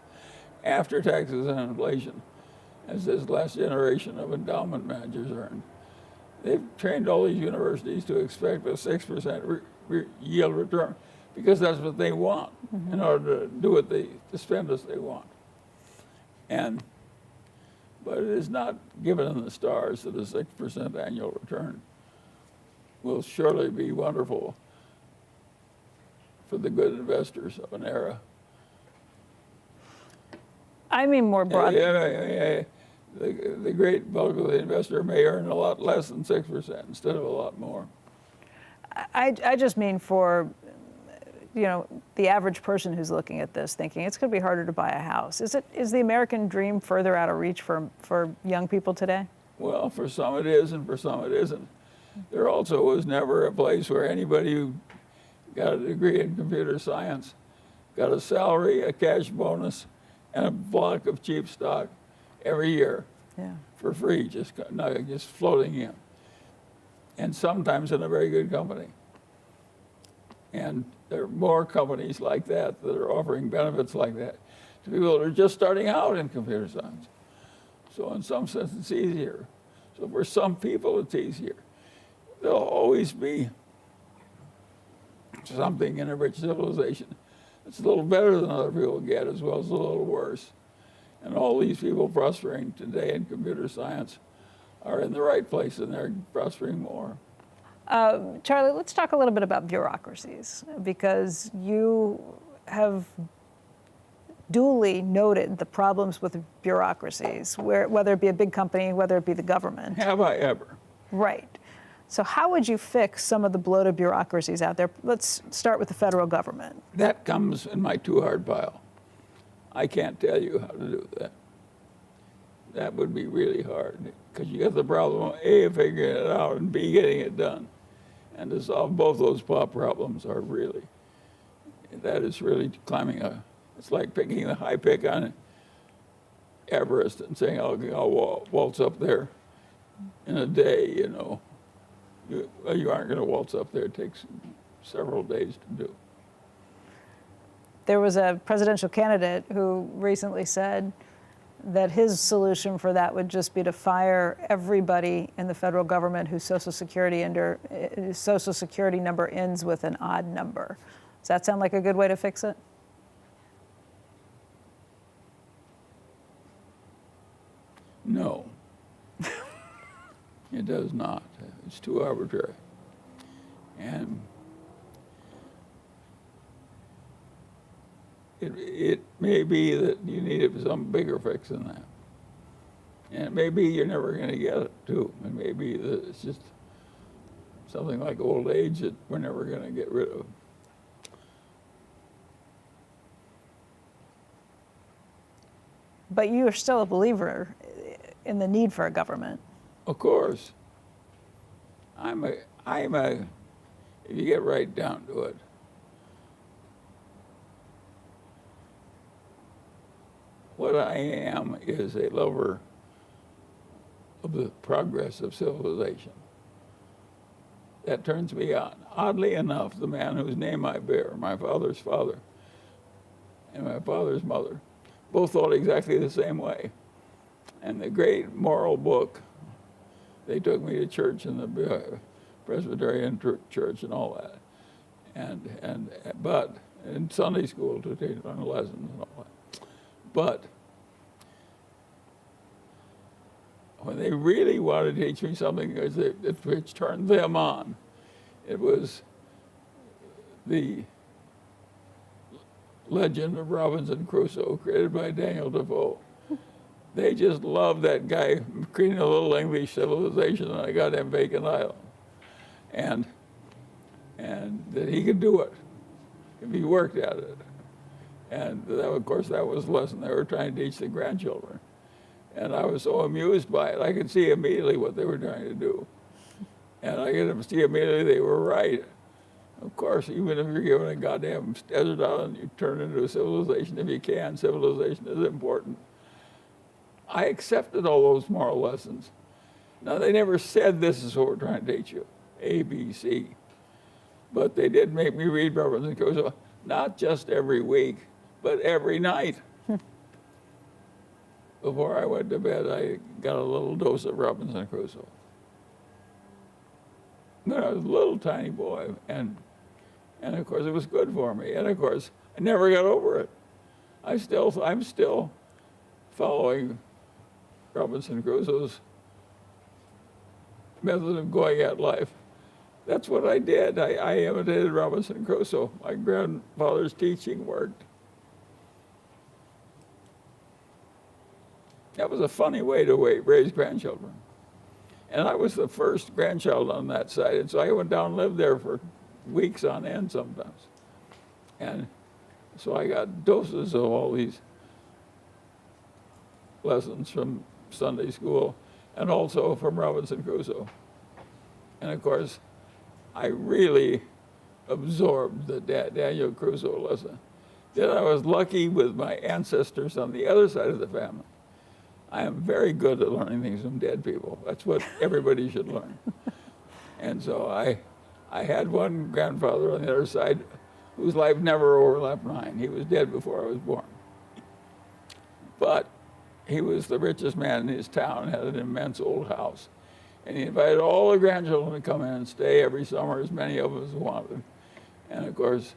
B: after taxes and inflation as this last generation of endowment managers earned. They've trained all these universities to expect a 6% yield return because that's what they want in order to do what to spend as they want. But it is not given in the stars that a 6% annual return will surely be wonderful for the good investors of an era.
A: I mean more broadly.
B: The great bulk of the investor may earn a lot less than 6% instead of a lot more.
A: I just mean for, the average person who's looking at this thinking it's going to be harder to buy a house. Is the American dream further out of reach for young people today?
B: Well, for some it is and for some it isn't. There also was never a place where anybody who got a degree in computer science got a salary, a cash bonus, and a block of cheap stock every year for free, just floating in. And sometimes in a very good company. And there are more companies like that that are offering benefits like that to people that are just starting out in computer science. So in some sense, it's easier. So for some people, it's easier. There'll always be something in a rich civilization that's a little better than other people get, as well as a little worse. And all these people prospering today in computer science are in the right place, and they're prospering more.
A: Charlie, let's talk a little bit about bureaucracies, because you have duly noted the problems with bureaucracies, whether it be a big company, whether it be the government.
B: Have I ever?
A: Right. So how would you fix some of the bloated bureaucracies out there? Let's start with the federal government.
B: That comes in my too hard pile. I can't tell you how to do that. That would be really hard, because you got the problem of A, figuring it out, and B, getting it done. And to solve both those problems that is really climbing it's like picking the high peak on Everest and saying, I'll waltz up there in a day, You aren't going to waltz up there. It takes several days to do.
A: There was a presidential candidate who recently said that his solution for that would just be to fire everybody in the federal government whose Social Security number ends with an odd number. Does that sound like a good way to fix it?
B: No. It does not. It's too arbitrary. And it may be that you need some bigger fix than that. And it may be you're never going to get it, too. It may be that it's just something like old age that we're never going to get rid of.
A: But you are still a believer in the need for a government.
B: Of course. If you get right down to it, what I am is a lover of the progress of civilization. That turns me on. Oddly enough, the man whose name I bear, my father's father and my father's mother, both thought exactly the same way. And the great moral book, they took me to church in the Presbyterian church and all that. But in Sunday school to take on lessons and all that. But when they really wanted to teach me something which turned them on, it was the legend of Robinson Crusoe created by Daniel Defoe. They just loved that guy creating a little English civilization on a goddamn vacant island. And that he could do it if he worked at it. And that, of course, that was the lesson they were trying to teach the grandchildren. And I was so amused by it. I could see immediately what they were trying to do. And I could see immediately they were right. Of course, even if you're given a goddamn desert island, you turn it into a civilization if you can. Civilization is important. I accepted all those moral lessons. Now, they never said this is what we're trying to teach you, A, B, C. But they did make me read Robinson Crusoe, not just every week, but every night. Before I went to bed, I got a little dose of Robinson Crusoe. When I was a little tiny boy, and of course it was good for me. And of course, I never got over it. I'm still following Robinson Crusoe's method of going at life. That's what I did. I imitated Robinson Crusoe. My grandfather's teaching worked. That was a funny way to raise grandchildren. And I was the first grandchild on that side, and so I went down and lived there for weeks on end sometimes. And so I got doses of all these lessons from Sunday school and also from Robinson Crusoe. And of course, I really absorbed the Daniel Crusoe lesson. Then I was lucky with my ancestors on the other side of the family. I am very good at learning things from dead people. That's what everybody should learn. And so I had one grandfather on the other side whose life never overlapped mine. He was dead before I was born. But he was the richest man in his town, had an immense old house. And he invited all the grandchildren to come in and stay every summer, as many of us wanted. And of course,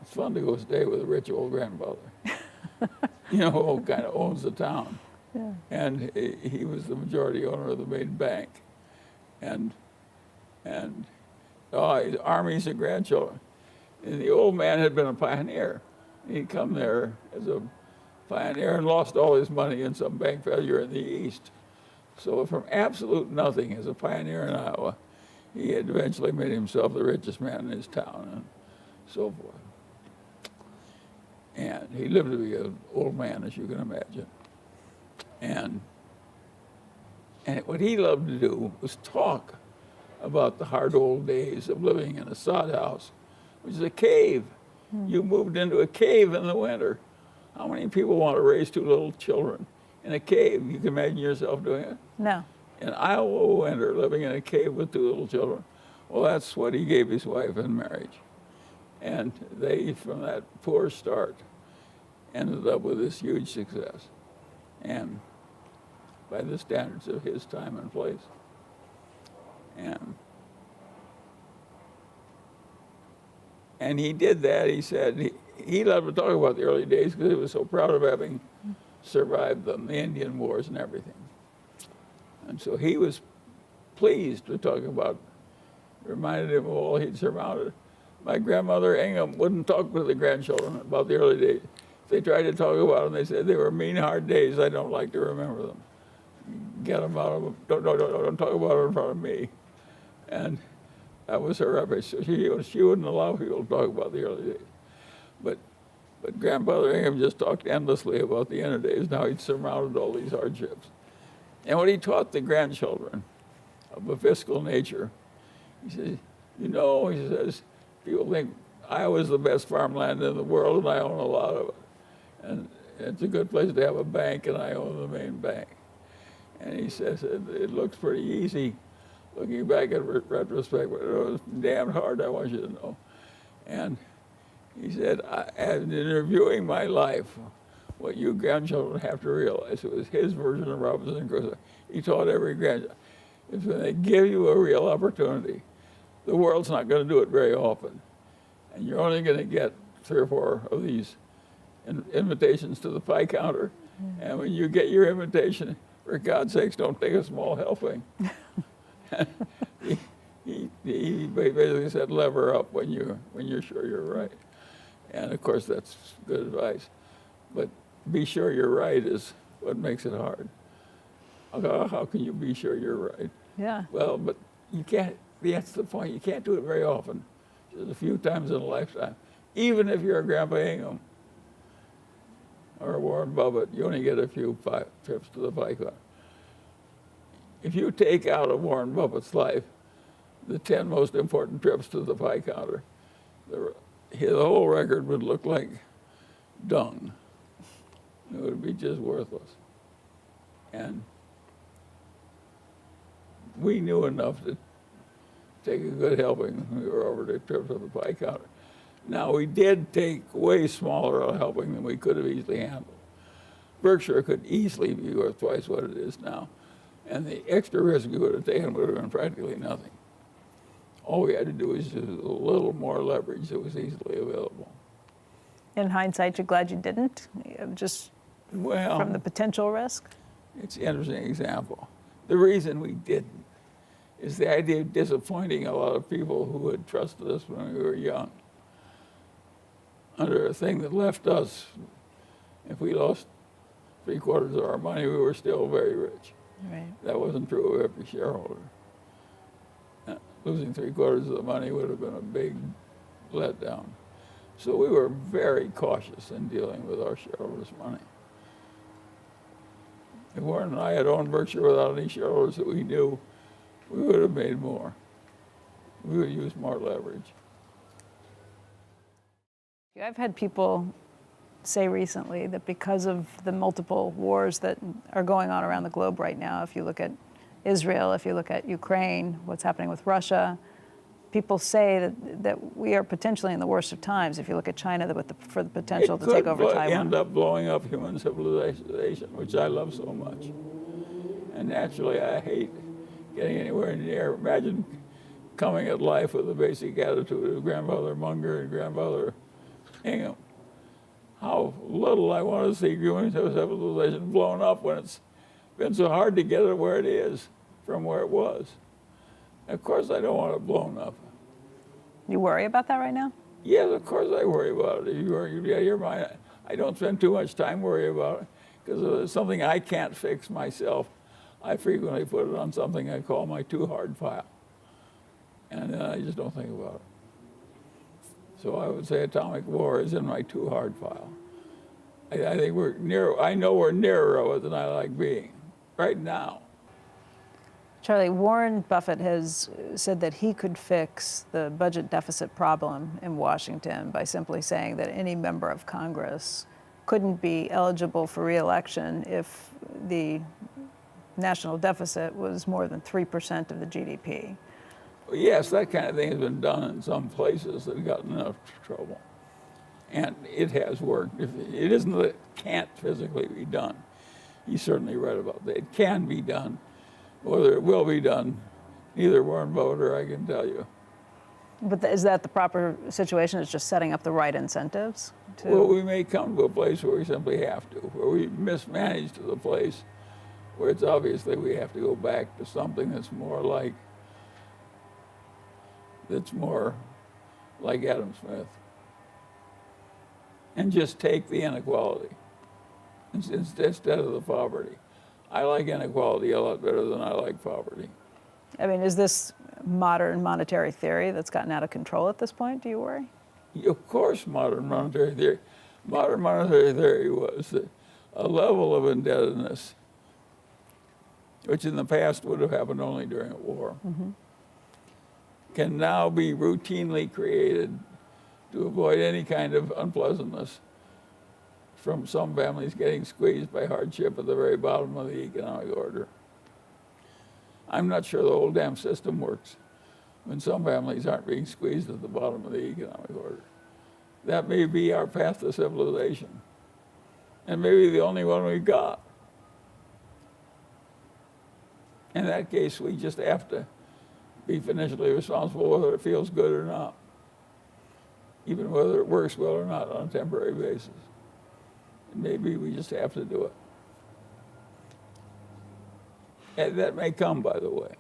B: it's fun to go stay with a rich old grandfather. You know, who kind of owns the town. Yeah. And he was the majority owner of the main bank. And armies of grandchildren. And the old man had been a pioneer. He'd come there as a pioneer and lost all his money in some bank failure in the East. So from absolute nothing as a pioneer in Iowa, he had eventually made himself the richest man in his town and so forth. And he lived to be an old man, as you can imagine. And what he loved to do was talk about the hard old days of living in a sod house, which is a cave. You moved into a cave in the winter. How many people want to raise two little children in a cave? You can imagine yourself doing it? No. In Iowa winter, living in a cave with two little children. Well, that's what he gave his wife in marriage. And they, from that poor start, ended up with this huge success. And by the standards of his time and place. And he did that. He said he loved to talk about the early days because he was so proud of having survived them, the Indian Wars and everything. And so he was pleased to talk about reminded him of all he'd surmounted. My grandmother Ingham wouldn't talk with the grandchildren about the early days. If they tried to talk about them, they said they were mean, hard days. I don't like to remember them. Get them out of them. Don't talk about it in front of me. And that was her rubbish. So she wouldn't allow people to talk about the early days. But Grandfather Ingham just talked endlessly about the end of days, and how he'd surmounted all these hardships. And what he taught the grandchildren of a fiscal nature, he says, he says, people think Iowa's the best farmland in the world, and I own a lot of it. And it's a good place to have a bank, and I own the main bank. And he says, it looks pretty easy looking back at retrospect, but it was damn hard, I want you to know. And he said, in reviewing my life, what you grandchildren have to realize, it was his version of Robinson Crusoe. He taught every grandchild, is when they give you a real opportunity, the world's not going to do it very often. And you're only going to get 3 or 4 of these invitations to the pie counter. Mm-hmm. And when you get your invitation, for God's sakes, don't take a small helping. he basically said, lever up when you're sure you're right. And of course, that's good advice. But be sure you're right is what makes it hard. How can you be sure you're right?
A: Yeah.
B: Well, but you can't, that's the point. You can't do it very often. Just a few times in a lifetime. Even if you're a Grandpa Ingham or a Warren Buffett, you only get a few trips to the pie counter. If you take out of Warren Buffett's life the 10 most important trips to the pie counter, the whole record would look like dung. It would be just worthless. And we knew enough to take a good helping when we were over the trip to the pie counter. Now, we did take way smaller a helping than we could have easily handled. Berkshire could easily be worth twice what it is now, and the extra risk we would have taken would have been practically nothing. All we had to do was use a little more leverage that was easily available.
A: In hindsight, you're glad you didn't? Just from the potential risk?
B: It's an interesting example. The reason we didn't is the idea of disappointing a lot of people who had trusted us when we were young under a thing that left us, if we lost 3/4 of our money, we were still very rich.
A: Right.
B: That wasn't true of every shareholder. Losing 3/4 of the money would have been a big letdown. So we were very cautious in dealing with our shareholders' money. If Warren and I had owned Berkshire without any shareholders that we knew, we would have made more. We would use more leverage.
A: I've had people say recently that because of the multiple wars that are going on around the globe right now, if you look at Israel, if you look at Ukraine, what's happening with Russia, people say that we are potentially in the worst of times. If you look at China for the potential to take over Taiwan.
B: It could end up blowing up human civilization, which I love so much. And naturally, I hate getting anywhere near. Imagine coming at life with the basic attitude of Grandfather Munger and Grandfather Ingham. How little I want to see human civilization blown up when it's been so hard to get it where it is from where it was. Of course, I don't want it blown up.
A: You worry about that right now?
B: Yes, of course I worry about it. You're mine. I don't spend too much time worrying about it because if it's something I can't fix myself, I frequently put it on something I call my too hard file. And then I just don't think about it. So I would say atomic war is in my too hard file. I think we're near. I know we're nearer of it than I like being right now.
A: Charlie, Warren Buffett has said that he could fix the budget deficit problem in Washington by simply saying that any member of Congress couldn't be eligible for re-election if the national deficit was more than 3% of the GDP.
B: Well, yes, that kind of thing has been done in some places that have gotten enough trouble. And it has worked. It isn't that it can't physically be done. He's certainly right about that. It can be done. Whether it will be done, neither Warren Buffett or I can tell you.
A: But is that the proper situation? It's just setting up the right incentives?
B: Well, we may come to a place where we simply have to, where we mismanage to the place where it's obviously we have to go back to something that's more like that's more like Adam Smith. And just take the inequality instead of the poverty. I like inequality a lot better than I like poverty.
A: I mean, is this modern monetary theory that's gotten out of control at this point, do you worry?
B: Of course, modern monetary theory was a level of indebtedness, which in the past would have happened only during a war, can now be routinely created to avoid any kind of unpleasantness from some families getting squeezed by hardship at the very bottom of the economic order. I'm not sure the whole damn system works when some families aren't being squeezed at the bottom of the economic order. That may be our path to civilization, and maybe the only one we've got. In that case, we just have to be financially responsible whether it feels good or not, even whether it works well or not on a temporary basis. And maybe we just have to do it. And that may come, by the way.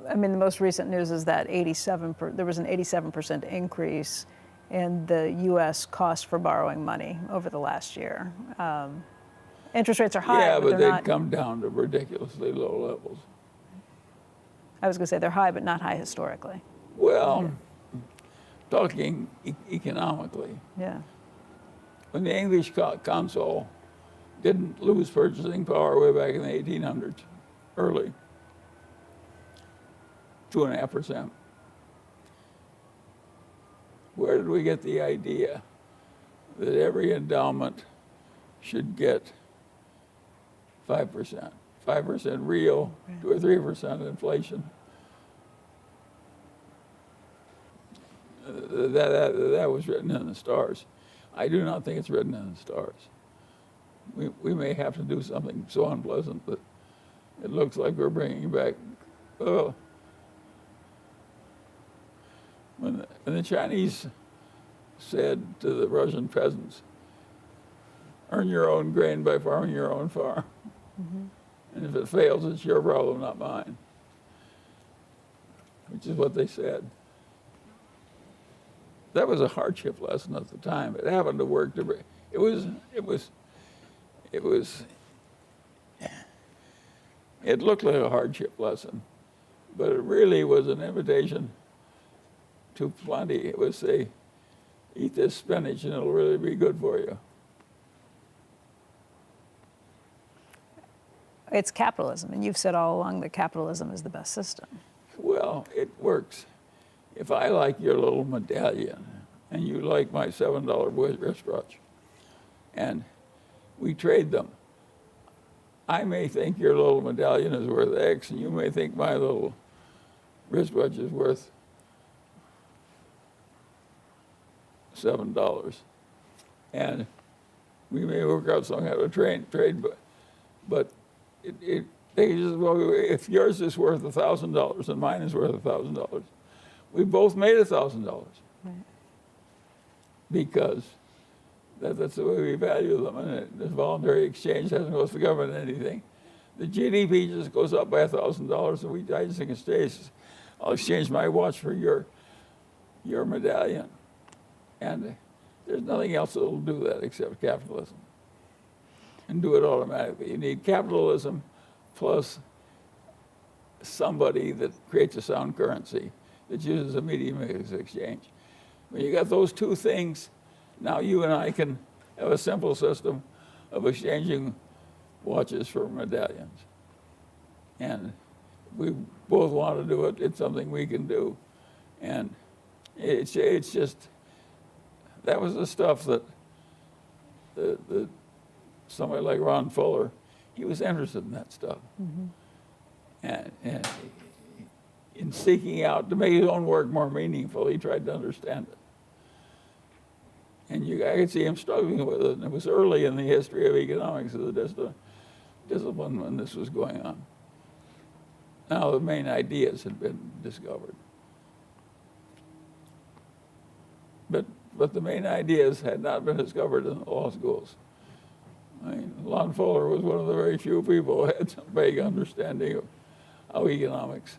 A: I mean, the most recent news is that there was an 87% increase in the U.S. cost for borrowing money over the last year. Interest rates are high,
B: Yeah, but
A: they're
B: they've come down to ridiculously low levels.
A: I was going to say they're high, but not high historically.
B: Well, talking economically,
A: Yeah.
B: when the English console didn't lose purchasing power way back in the 1800s, early, 2.5%. Where did we get the idea that every endowment should get 5%? 5% real, 2 or 3% inflation. That was written in the stars. I do not think it's written in the stars. We may have to do something so unpleasant that it looks like we're bringing back. Oh, when the Chinese said to the Russian peasants, "Earn your own grain by farming your own farm," and if it fails, it's your problem, not mine. Which is what they said. That was a hardship lesson at the time. It happened to work. It looked like a hardship lesson, but it really was an invitation to plenty. It was say, eat this spinach and it'll really be good for you.
A: It's capitalism, and you've said all along that capitalism is the best system.
B: Well, it works. If I like your little medallion and you like my $7 wristwatch, and we trade them, I may think your little medallion is worth X, and you may think my little wristwatch is worth $7. And we may work out some kind of a trade, but they just, well, if yours is worth $1,000 and mine is worth $1,000, we both made $1,000.
A: Right.
B: Because that's the way we value them, and this voluntary exchange doesn't cost the government anything. The GDP just goes up by $1,000, and I just think it stays. I'll exchange my watch for your medallion, and there's nothing else that will do that except capitalism, and do it automatically. You need capitalism plus somebody that creates a sound currency that uses a medium of exchange. When you got those two things, now you and I can have a simple system of exchanging watches for medallions. And we both want to do it. It's something we can do. And it's just, that was the stuff that somebody like Ron Fuller, he was interested in that stuff. And in seeking out to make his own work more meaningful, he tried to understand it. And I could see him struggling with it. And it was early in the history of economics as a discipline when this was going on. Now the main ideas had been discovered. But the main ideas had not been discovered in the law schools. I mean, Lon Fuller was one of the very few people who had some vague understanding of how economics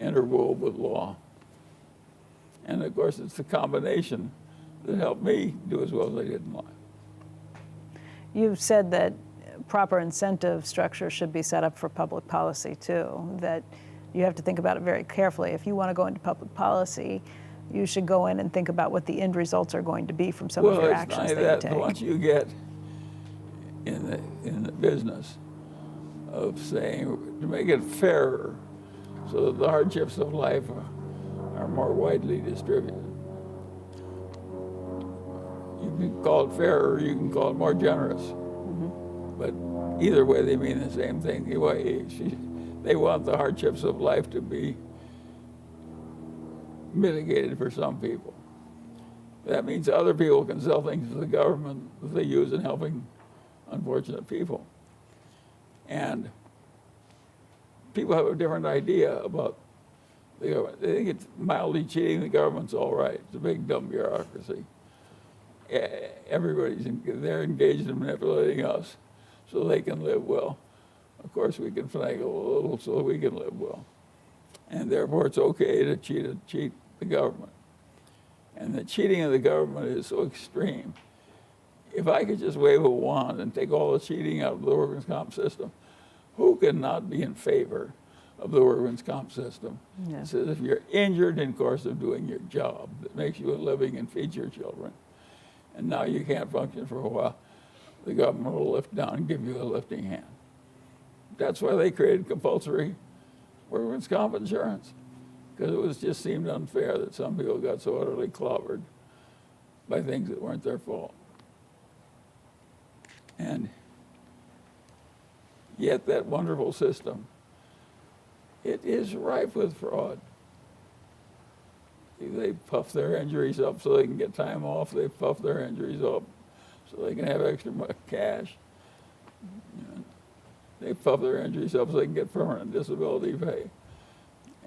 B: interwove with law. And of course, it's the combination that helped me do as well as I did in life.
A: You've said that proper incentive structure should be set up for public policy too, that you have to think about it very carefully. If you want to go into public policy, you should go in and think about what the end results are going to be from some of your actions that you take.
B: Once you get in the business of saying, to make it fairer, so that the hardships of life are more widely distributed. You can call it fairer, or you can call it more generous. But either way, they mean the same thing. They want the hardships of life to be mitigated for some people. That means other people can sell things to the government that they use in helping unfortunate people. And people have a different idea about the government. They think it's mildly cheating the government's all right. It's a big, dumb bureaucracy. They're engaged in manipulating us so they can live well. Of course, we can finagle a little so we can live well. And therefore, it's okay to cheat the government. And the cheating of the government is so extreme. If I could just wave a wand and take all the cheating out of the workers' comp system, who can not be in favor of the workers' comp system?
A: Yeah.
B: It says if you're injured in course of doing your job that makes you a living and feeds your children, and now you can't function for a while, the government will lift down and give you a lifting hand. That's why they created compulsory workers' comp insurance, because it just seemed unfair that some people got so utterly clobbered by things that weren't their fault. And yet that wonderful system, it is rife with fraud. They puff their injuries up so they can get time off. They puff their injuries up so they can have extra cash. They puff their injuries up so they can get permanent disability pay.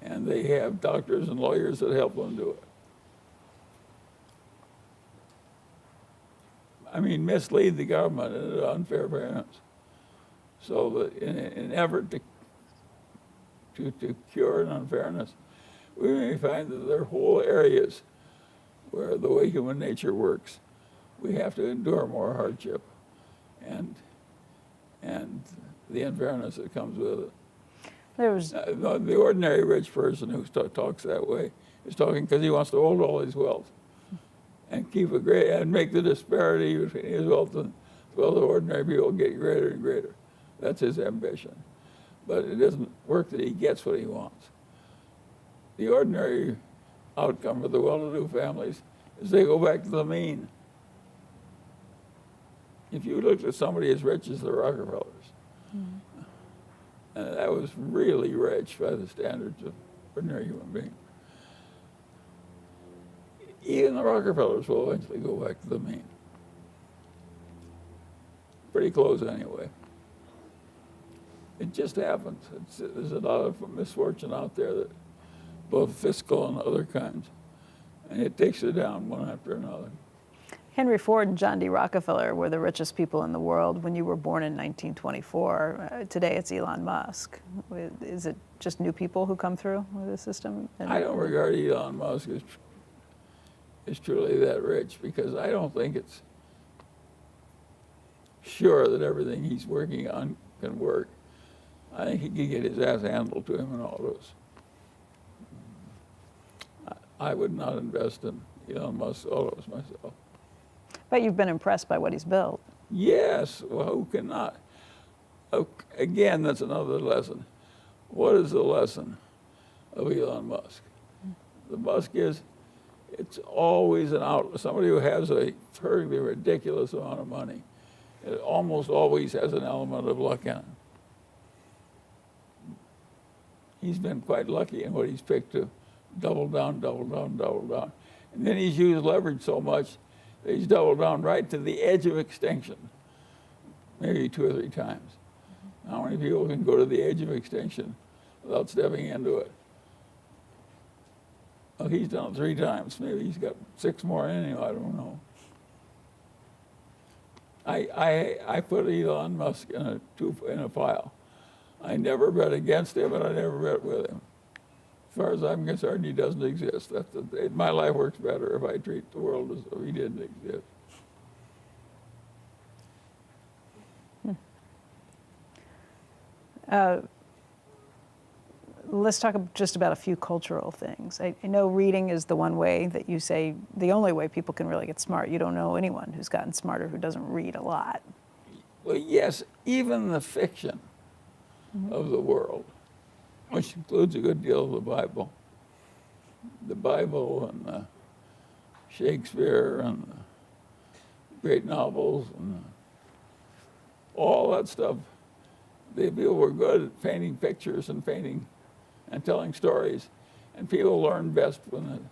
B: And they have doctors and lawyers that help them do it. I mean, mislead the government into unfair payments. So that in an effort to cure an unfairness, we may find that there are whole areas where the way human nature works, we have to endure more hardship and the unfairness that comes with it. The ordinary rich person who talks that way is talking because he wants to hold all his wealth and make the disparity between his wealth and the ordinary people get greater and greater. That's his ambition. But it doesn't work that he gets what he wants. The ordinary outcome for the well-to-do families is they go back to the mean. If you looked at somebody as rich as the Rockefellers, and that was really rich by the standards of ordinary human beings, even the Rockefellers will eventually go back to the mean. Pretty close anyway. It just happens. There's a lot of misfortune out there, that both fiscal and other kinds, and it takes it down one after another.
A: Henry Ford and John D. Rockefeller were the richest people in the world when you were born in 1924. Today it's Elon Musk. Is it just new people who come through with the system?
B: I don't regard Elon Musk as truly that rich, because I don't think it's sure that everything he's working on can work. I think he can get his ass handled to him in all those. I would not invest in Elon Musk's autos myself.
A: But you've been impressed by what he's built.
B: Yes, well, who cannot? Again, that's another lesson. What is the lesson of Elon Musk? The Musk is, it's always an outlet. Somebody who has a perfectly ridiculous amount of money, it almost always has an element of luck in it. He's been quite lucky in what he's picked to double down, double down, double down. And then he's used leverage so much that he's doubled down right to the edge of extinction, maybe 2 or 3 times. How many people can go to the edge of extinction without stepping into it? Well, he's done it 3 times. Maybe he's got 6 more in him, I don't know. I put Elon Musk in a pile. I never bet against him, and I never bet with him. As far as I'm concerned, he doesn't exist. My life works better if I treat the world as though he didn't exist.
A: Let's talk just about a few cultural things. I know reading is the one way that you say, the only way people can really get smart. You don't know anyone who's gotten smarter who doesn't read a lot.
B: Well, yes, even the fiction of the world, which includes a good deal of the Bible and Shakespeare and the great novels and all that stuff. The people were good at painting pictures and painting and telling stories, and people learn best when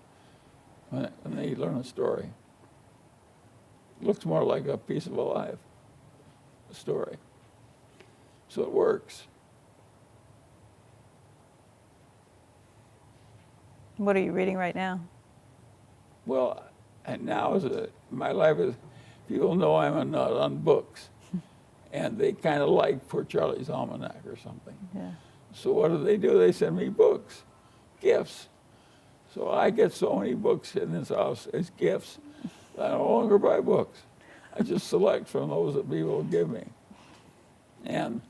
B: they learn a story. It looks more like a piece of a life, a story. So it works.
A: What are you reading right now?
B: Well, and now my life is, people know I'm a nut on books, and they kind of like Poor Charlie's Almanac or something.
A: Yeah.
B: So what do? They send me books, gifts. So I get so many books in this house as gifts that I no longer buy books. I just select from those that people give me. And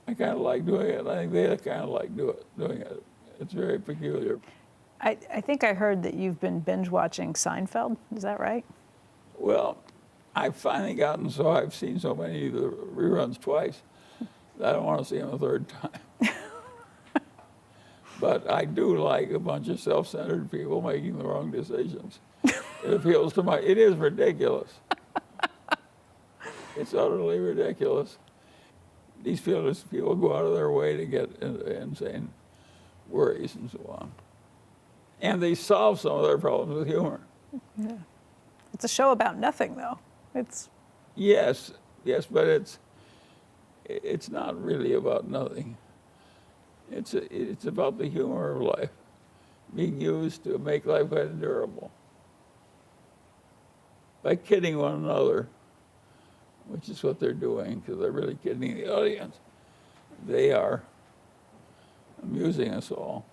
B: I kind of like doing it. I think they kind of like doing it. It's very peculiar.
A: I think I heard that you've been binge watching Seinfeld. Is that right?
B: Well, I've finally gotten so I've seen so many of the reruns twice that I don't want to see them a third time. But I do like a bunch of self-centered people making the wrong decisions. It appeals to it is ridiculous. It's utterly ridiculous. These people go out of their way to get into insane worries and so on. And they solve some of their problems with humor.
A: Yeah. It's a show about nothing, though. It's
B: Yes, but it's not really about nothing. It's about the humor of life being used to make life endurable. By kidding one another, which is what they're doing, because they're really kidding the audience, they are amusing us all.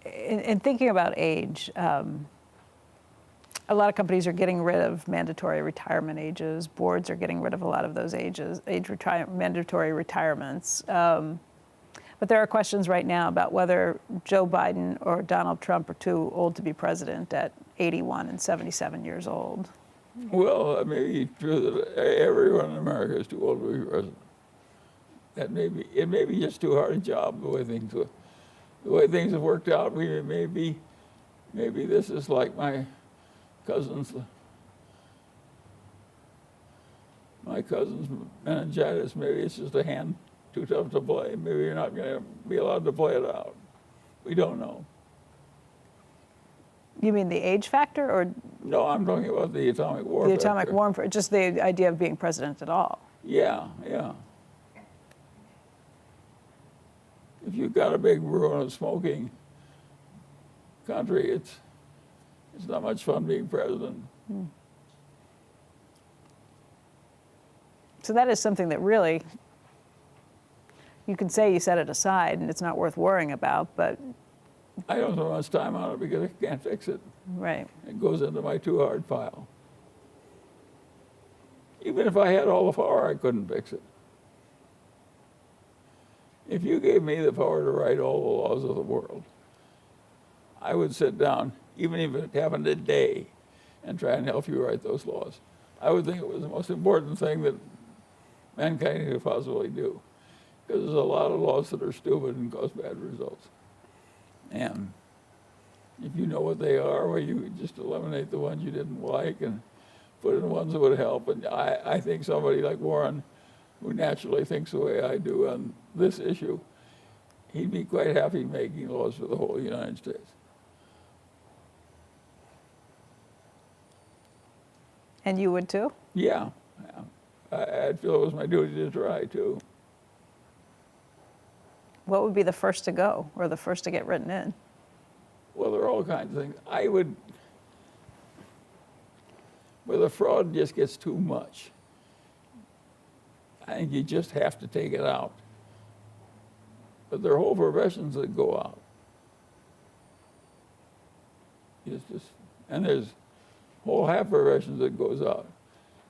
A: in thinking about age, a lot of companies are getting rid of mandatory retirement ages. Boards are getting rid of a lot of those mandatory retirements. But there are questions right now about whether Joe Biden or Donald Trump are too old to be president at 81 and 77 years old.
B: Well, it may be true that everyone in America is too old to be president. It may be just too hard a job the way things have worked out. Maybe this is like my cousin's meningitis. Maybe it's just a hand too tough to play. Maybe you're not going to be allowed to play it out. We don't know.
A: You mean the age factor, or
B: No, I'm talking about the atomic war.
A: the atomic war, just the idea of being president at all?
B: Yeah. If you've got a big ruin of smoking country, it's not much fun being president.
A: So that is something that really, you can say you set it aside and it's not worth worrying about, but
B: I don't spend much time on it because I can't fix it.
A: right.
B: It goes into my too hard pile. Even if I had all the power, I couldn't fix it. If you gave me the power to write all the laws of the world, I would sit down, even if it happened today, and try and help you write those laws. I would think it was the most important thing that mankind could possibly do, because there's a lot of laws that are stupid and cause bad results. And if you know what they are, well, you could just eliminate the ones you didn't like and put in ones that would help. And I think somebody like Warren, who naturally thinks the way I do on this issue, he'd be quite happy making laws for the whole United States.
A: And you would too?
B: Yeah. I'd feel it was my duty to try, too.
A: What would be the first to go, or the first to get written in?
B: Well, there are all kinds of things. Where the fraud just gets too much, I think you just have to take it out. But there are whole professions that go out. And there's whole half professions that goes out.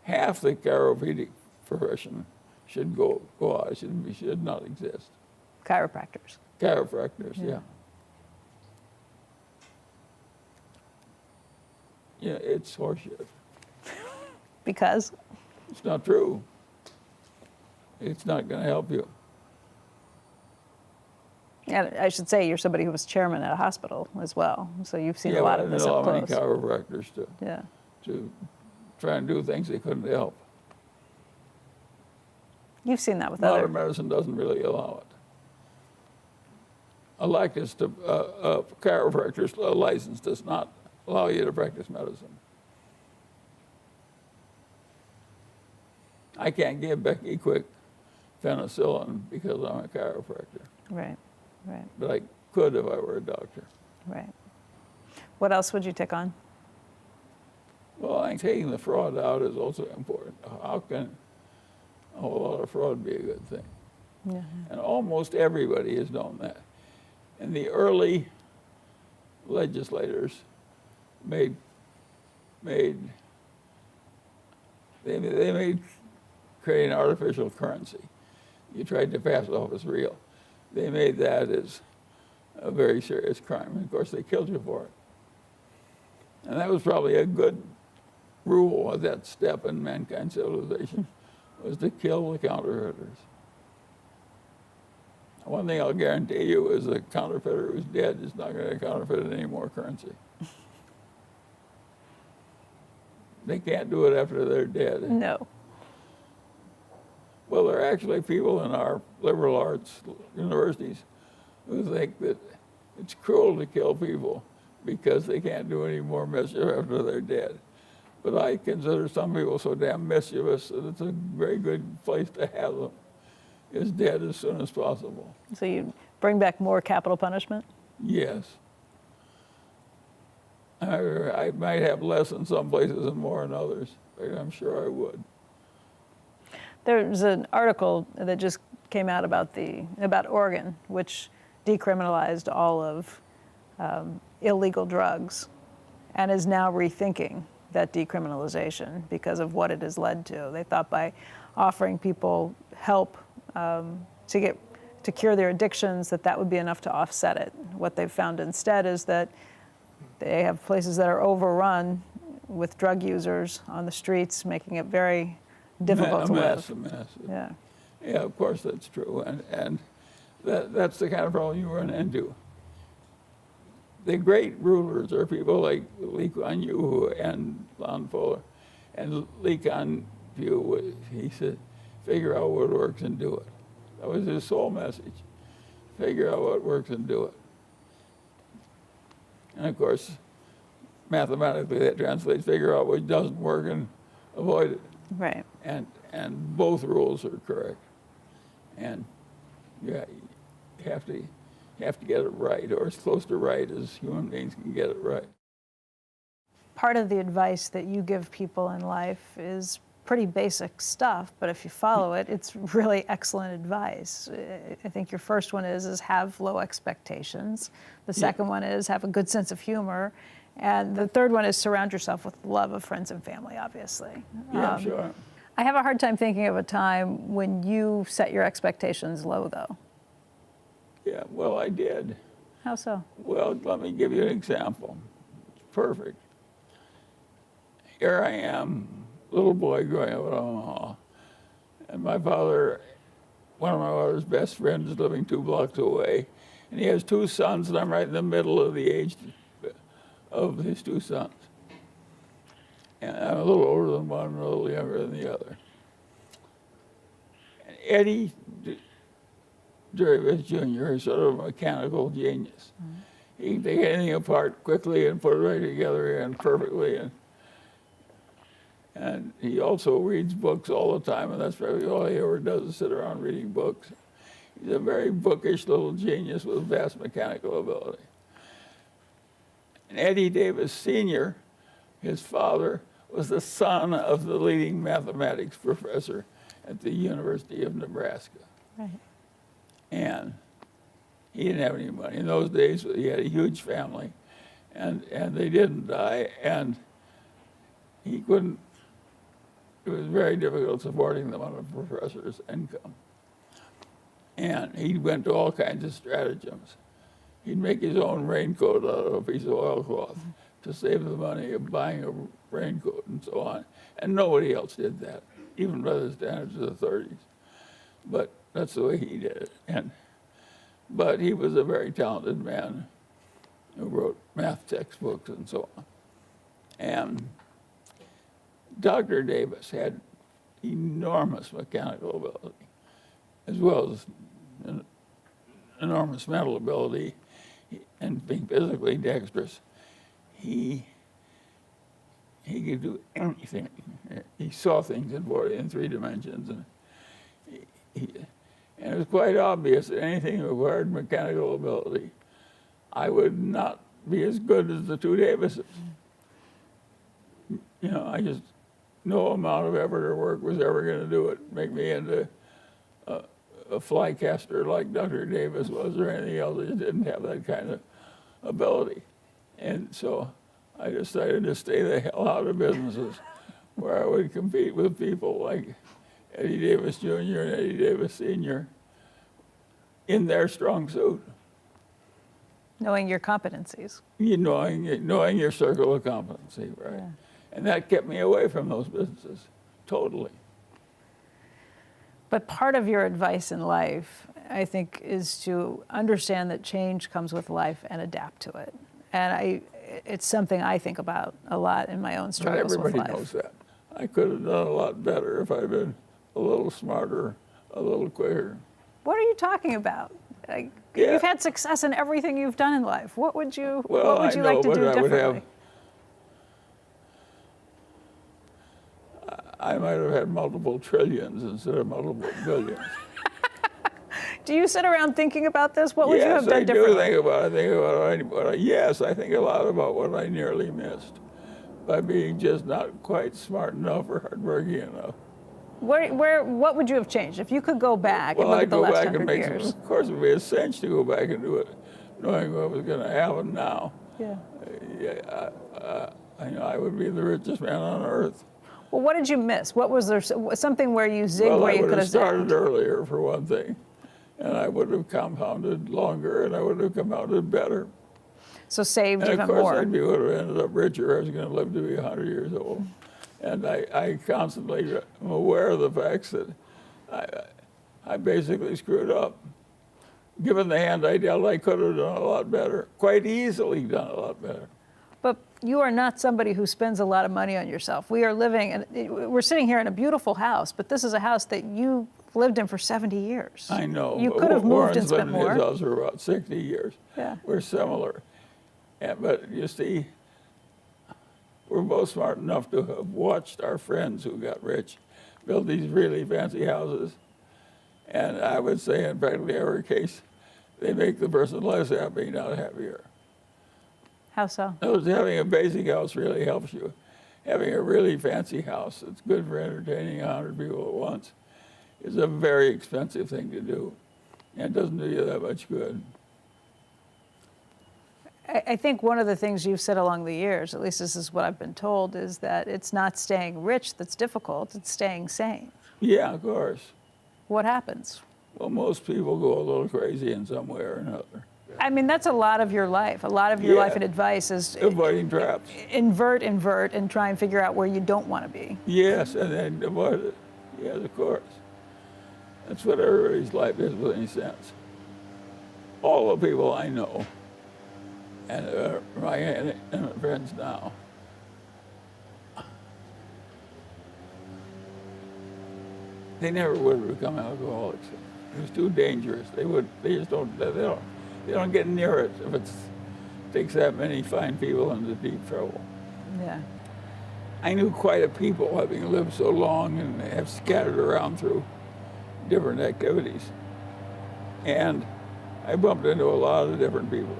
B: Half the chiropractic profession should go out. It should not exist.
A: Chiropractors.
B: Chiropractors, yeah. Yeah, it's horseshit.
A: Because?
B: It's not true. It's not going to help you.
A: And I should say you're somebody who was chairman at a hospital as well, so you've seen a lot of this up close.
B: Yeah, many chiropractors to try and do things they couldn't help.
A: You've seen that with
B: Modern medicine doesn't really allow it. A chiropractor's license does not allow you to practice medicine. I can't give Becky quick penicillin because I'm a chiropractor.
A: Right, right.
B: But I could if I were a doctor.
A: Right. What else would you tick on?
B: Well, I think taking the fraud out is also important. How can a whole lot of fraud be a good thing?
A: Yeah.
B: And almost everybody has known that. And the early legislators made creating artificial currency. You tried to pass it off as real. They made that as a very serious crime. And of course, they killed you for it. And that was probably a good rule at that step in mankind's civilization, was to kill the counterfeiters. One thing I'll guarantee you is a counterfeiter who's dead is not going to counterfeit any more currency. They can't do it after they're dead.
A: No.
B: Well, there are actually people in our liberal arts universities who think that it's cruel to kill people because they can't do any more mischief after they're dead. But I consider some people so damn mischievous that it's a very good place to have them, is dead as soon as possible.
A: So you bring back more capital punishment?
B: Yes. I might have less in some places and more in others, but I'm sure I would.
A: There's an article that just came out about Oregon, which decriminalized all of illegal drugs and is now rethinking that decriminalization because of what it has led to. They thought by offering people help to cure their addictions, that would be enough to offset it. What they've found instead is that they have places that are overrun with drug users on the streets, making it very difficult to live.
B: A mess.
A: Yeah.
B: Yeah, of course that's true, and that's the kind of problem you run into. The great rulers are people like Lee Kuan Yew and Lon Fuller. And Lee Kuan Yew, he said, figure out what works and do it. That was his sole message. Figure out what works and do it. And of course, mathematically that translates figure out what doesn't work and avoid it.
A: Right.
B: And both rules are correct. And yeah, you have to get it right, or as close to right as human beings can get it right.
A: Part of the advice that you give people in life is pretty basic stuff, but if you follow it, it's really excellent advice. I think your first one is have low expectations. The second one is have a good sense of humor. And the third one is surround yourself with love of friends and family, obviously.
B: Yeah, sure.
A: I have a hard time thinking of a time when you set your expectations low, though.
B: Yeah, well, I did.
A: How so?
B: Well, let me give you an example. It's perfect. Here I am, little boy growing up in Omaha, and my father, one of my father's best friends, is living 2 blocks away, and he has 2 sons, and I'm right in the middle of the age of his 2 sons. And I'm a little older than one and a little younger than the other. And Eddie Jervis Jr. is sort of a mechanical genius. Mm-hmm. He can take anything apart quickly and put it right together and perfectly. And he also reads books all the time, and that's probably all he ever does is sit around reading books. He's a very bookish little genius with vast mechanical ability. And Eddie Davis Sr., his father, was the son of the leading mathematics professor at the University of Nebraska.
A: Right.
B: And He didn't have any money. In those days, he had a huge family, and they didn't die, and he couldn't, it was very difficult supporting them on a professor's income. And he went to all kinds of stratagems. He'd make his own raincoat out of a piece of oilcloth to save the money of buying a raincoat and so on. And nobody else did that, even by the standards of the 30s. But that's the way he did it. But he was a very talented man who wrote math textbooks and so on. And Dr. Davis had enormous mechanical ability, as well as enormous mental ability, and being physically dexterous. He could do anything. He saw things in 3 dimensions, and and it was quite obvious that anything that required mechanical ability, I would not be as good as the 2 Davises. You know, I just, no amount of effort or work was ever going to do it, make me into a fly caster like Dr. Davis was or anything else. I just didn't have that kind of ability. And so I decided to stay the hell out of businesses where I would compete with people like Eddie Davis Jr. and Eddie Davis Sr. in their strong suit.
A: Knowing your competencies.
B: Knowing your circle of competency, right? Yeah. And that kept me away from those businesses, totally.
A: But part of your advice in life, I think, is to understand that change comes with life and adapt to it. And it's something I think about a lot in my own struggles with life.
B: Everybody knows that. I could have done a lot better if I'd been a little smarter, a little quicker.
A: What are you talking about? You've had success in everything you've done in life. What would you like to do differently?
B: I might have had multiple trillions instead of multiple billions.
A: Do you sit around thinking about this? What would you have done differently?
B: Yes, I think a lot about what I nearly missed by being just not quite smart enough or hardworking enough.
A: What would you have changed if you could go back and look at the last 100 years?
B: Of course, it would be a cinch to go back and do it, knowing what was going to happen now.
A: Yeah.
B: I know I would be the richest man on earth.
A: Well, what did you miss? What was there something where you zigged where you could have
B: started earlier, for one thing, and I would have compounded longer, and I would have compounded better.
A: So saved even more.
B: And of course, I would have ended up richer. I was going to live to be 100 years old. And I constantly am aware of the facts that I basically screwed up. Given the hand I dealt, I could have done a lot better, quite easily done a lot better.
A: But you are not somebody who spends a lot of money on yourself. We're sitting here in a beautiful house, but this is a house that you lived in for 70 years.
B: I know.
A: You could have moved and spent more.
B: Warren's lived in his house for about 60 years.
A: Yeah.
B: We're similar. But you see, we're both smart enough to have watched our friends who got rich build these really fancy houses. And I would say in practically every case, they make the person less happy, not happier.
A: How so?
B: Having a basic house really helps you. Having a really fancy house that's good for entertaining 100 people at once is a very expensive thing to do. And it doesn't do you that much good.
A: I think one of the things you've said along the years, at least this is what I've been told, is that it's not staying rich that's difficult, it's staying sane.
B: Yeah, of course.
A: What happens?
B: Well, most people go a little crazy in some way or another.
A: I mean, that's a lot of your life. A lot of your life and advice is
B: avoiding traps.
A: Invert, and try and figure out where you don't want to be.
B: Yes, and then avoid it. Yes, of course. That's what everybody's life is with any sense. All the people I know, and my intimate friends now, they never would have become alcoholics. It was too dangerous. They don't get near it if it takes that many fine people into deep trouble.
A: Yeah.
B: I knew quite a people, having lived so long and have scattered around through different activities. And I bumped into a lot of different people.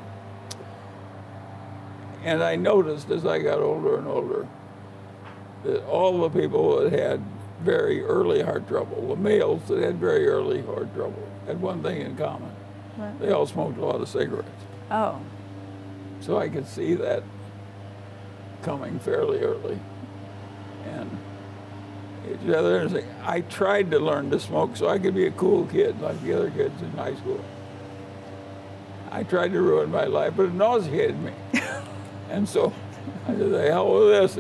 B: And I noticed as I got older and older that all the people that had very early heart trouble, the males that had very early heart trouble, had one thing in common.
A: Right.
B: They all smoked a lot of cigarettes.
A: Oh.
B: So I could see that coming fairly early. And it's rather interesting. I tried to learn to smoke so I could be a cool kid like the other kids in high school. I tried to ruin my life, but it nauseated me. And so I said, the hell with this.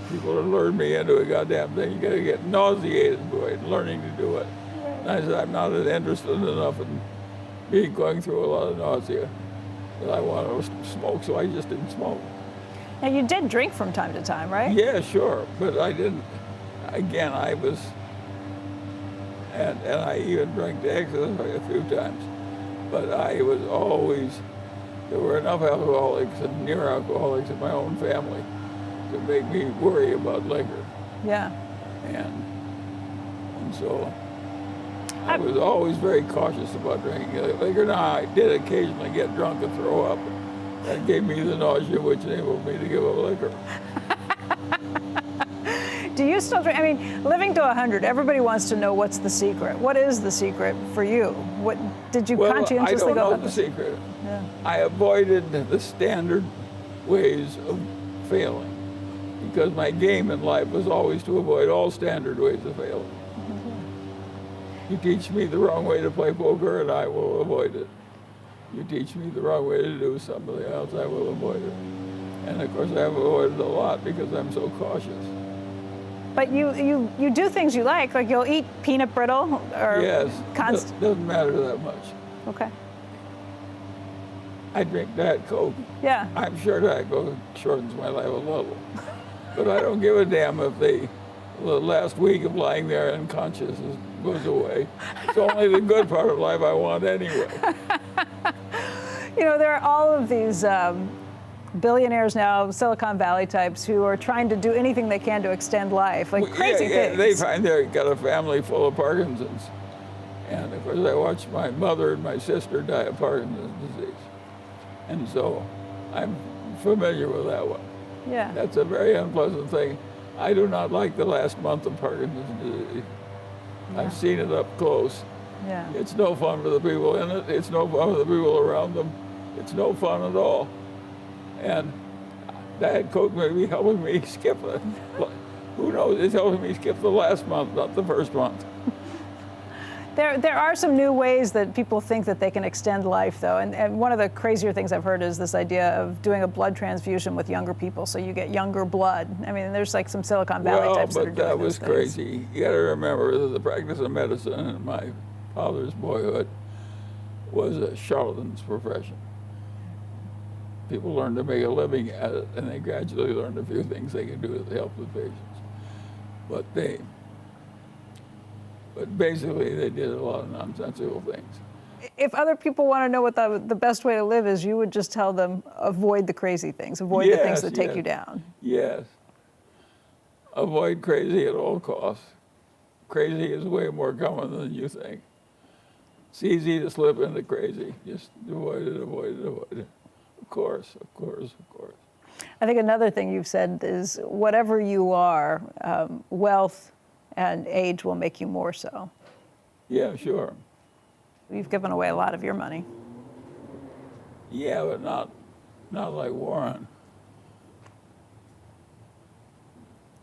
B: People have lured me into a goddamn thing. You gotta get nauseated by learning to do it. And I said, I'm not interested enough in going through a lot of nausea that I want to smoke, so I just didn't smoke.
A: Now, you did drink from time to time, right?
B: Yeah, sure, but I didn't. Again, I was, and I even drank to excess a few times, but I was always, there were enough alcoholics and near alcoholics in my own family to make me worry about liquor.
A: Yeah.
B: And so I was always very cautious about drinking liquor. Now, I did occasionally get drunk and throw up. That gave me the nausea, which enabled me to give up liquor.
A: Do you still drink? I mean, living to 100, everybody wants to know what's the secret. What is the secret for you? What did you conscientiously go
B: I don't know
A: about
B: the secret.
A: Yeah.
B: I avoided the standard ways of failing because my game in life was always to avoid all standard ways of failing. Mm-hmm. You teach me the wrong way to play poker and I will avoid it. You teach me the wrong way to do something else, I will avoid it. And of course I have avoided a lot because I'm so cautious.
A: But you do things you like you'll eat peanut brittle or
B: yes, doesn't matter that much.
A: Okay.
B: I drink Diet Coke.
A: Yeah.
B: I'm sure Diet Coke shortens my life a little. But I don't give a damn if the last week of lying there unconscious goes away. It's only the good part of life I want anyway.
A: You know, there are all of these billionaires now, Silicon Valley types, who are trying to do anything they can to extend life, crazy things.
B: They find they've got a family full of Parkinson's. And of course I watched my mother and my sister die of Parkinson's disease. And so I'm familiar with that one.
A: Yeah.
B: That's a very unpleasant thing. I do not like the last month of Parkinson's disease. Yeah. I've seen it up close.
A: Yeah.
B: It's no fun for the people in it. It's no fun for the people around them. It's no fun at all. And Diet Coke may be helping me skip it. Who knows? It's helping me skip the last month, not the first month.
A: There are some new ways that people think that they can extend life, though. And one of the crazier things I've heard is this idea of doing a blood transfusion with younger people, so you get younger blood. I mean, there's some Silicon Valley types that are doing
B: that was
A: those things.
B: crazy. You got to remember that the practice of medicine in my father's boyhood was a charlatan's profession. People learned to make a living at it, and they gradually learned a few things they could do to help the patients. But basically, they did a lot of nonsensical things.
A: If other people want to know what the best way to live is, you would just tell them, avoid the crazy things, avoid the things that take you down.
B: Yes. Avoid crazy at all costs. Crazy is way more common than you think. It's easy to slip into crazy. Just avoid it, avoid it, avoid it. Of course, of course, of course.
A: I think another thing you've said is, whatever you are, wealth and age will make you more so.
B: Yeah, sure.
A: You've given away a lot of your money.
B: Yeah, but not like Warren.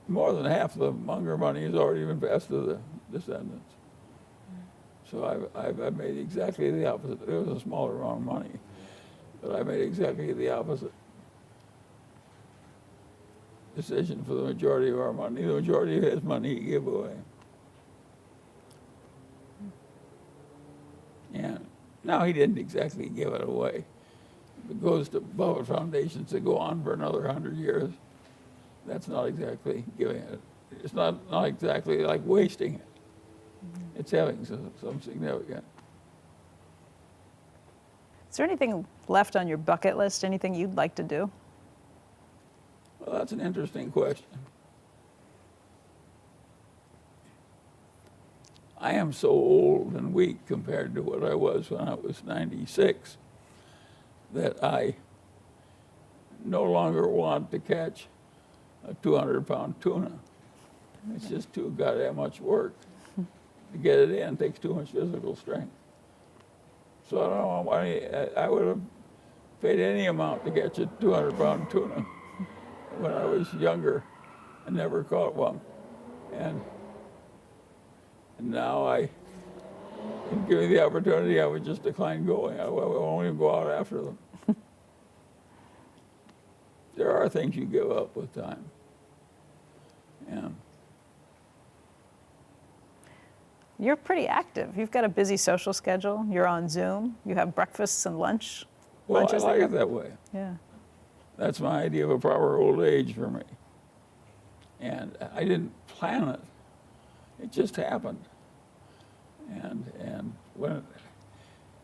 B: More than half of the Munger money has already been passed to the descendants. So I've made exactly the opposite. It was a smaller amount of money, but I made exactly the opposite decision for the majority of our money. The majority of his money he gave away. And now he didn't exactly give it away. It goes to Buffett foundations that go on for another 100 years. That's not exactly giving it. It's not exactly like wasting it. It's having some significance.
A: Is there anything left on your bucket list, anything you'd like to do?
B: Well, that's an interesting question. I am so old and weak compared to what I was when I was 96 that I no longer want to catch a 200-pound tuna. It's just too goddamn much work. To get it in takes too much physical strength. So I don't know why I would have paid any amount to get you 200-pound tuna when I was younger and never caught one. And now if given the opportunity, I would just decline going. I won't even go out after them. There are things you give up with time. And
A: You're pretty active. You've got a busy social schedule. You're on Zoom. You have breakfasts and lunches.
B: well, I like it that way.
A: Yeah.
B: That's my idea of a proper old age for me. And I didn't plan it. It just happened. And when it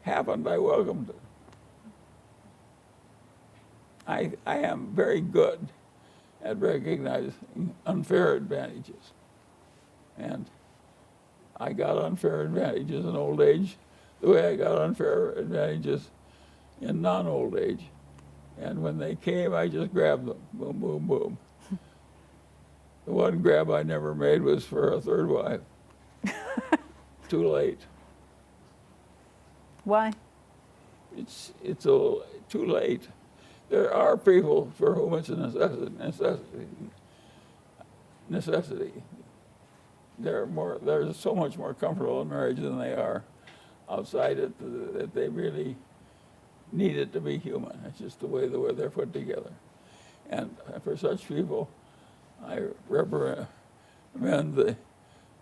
B: happened, I welcomed it. I am very good at recognizing unfair advantages. And I got unfair advantages in old age the way I got unfair advantages in non-old age. And when they came, I just grabbed them. Boom, boom, boom. The one grab I never made was for a third wife. Too late.
A: Why?
B: It's a little too late. There are people for whom it's a necessity. They're so much more comfortable in marriage than they are outside it, that they really need it to be human. It's just the way they're put together. And for such people, I recommend the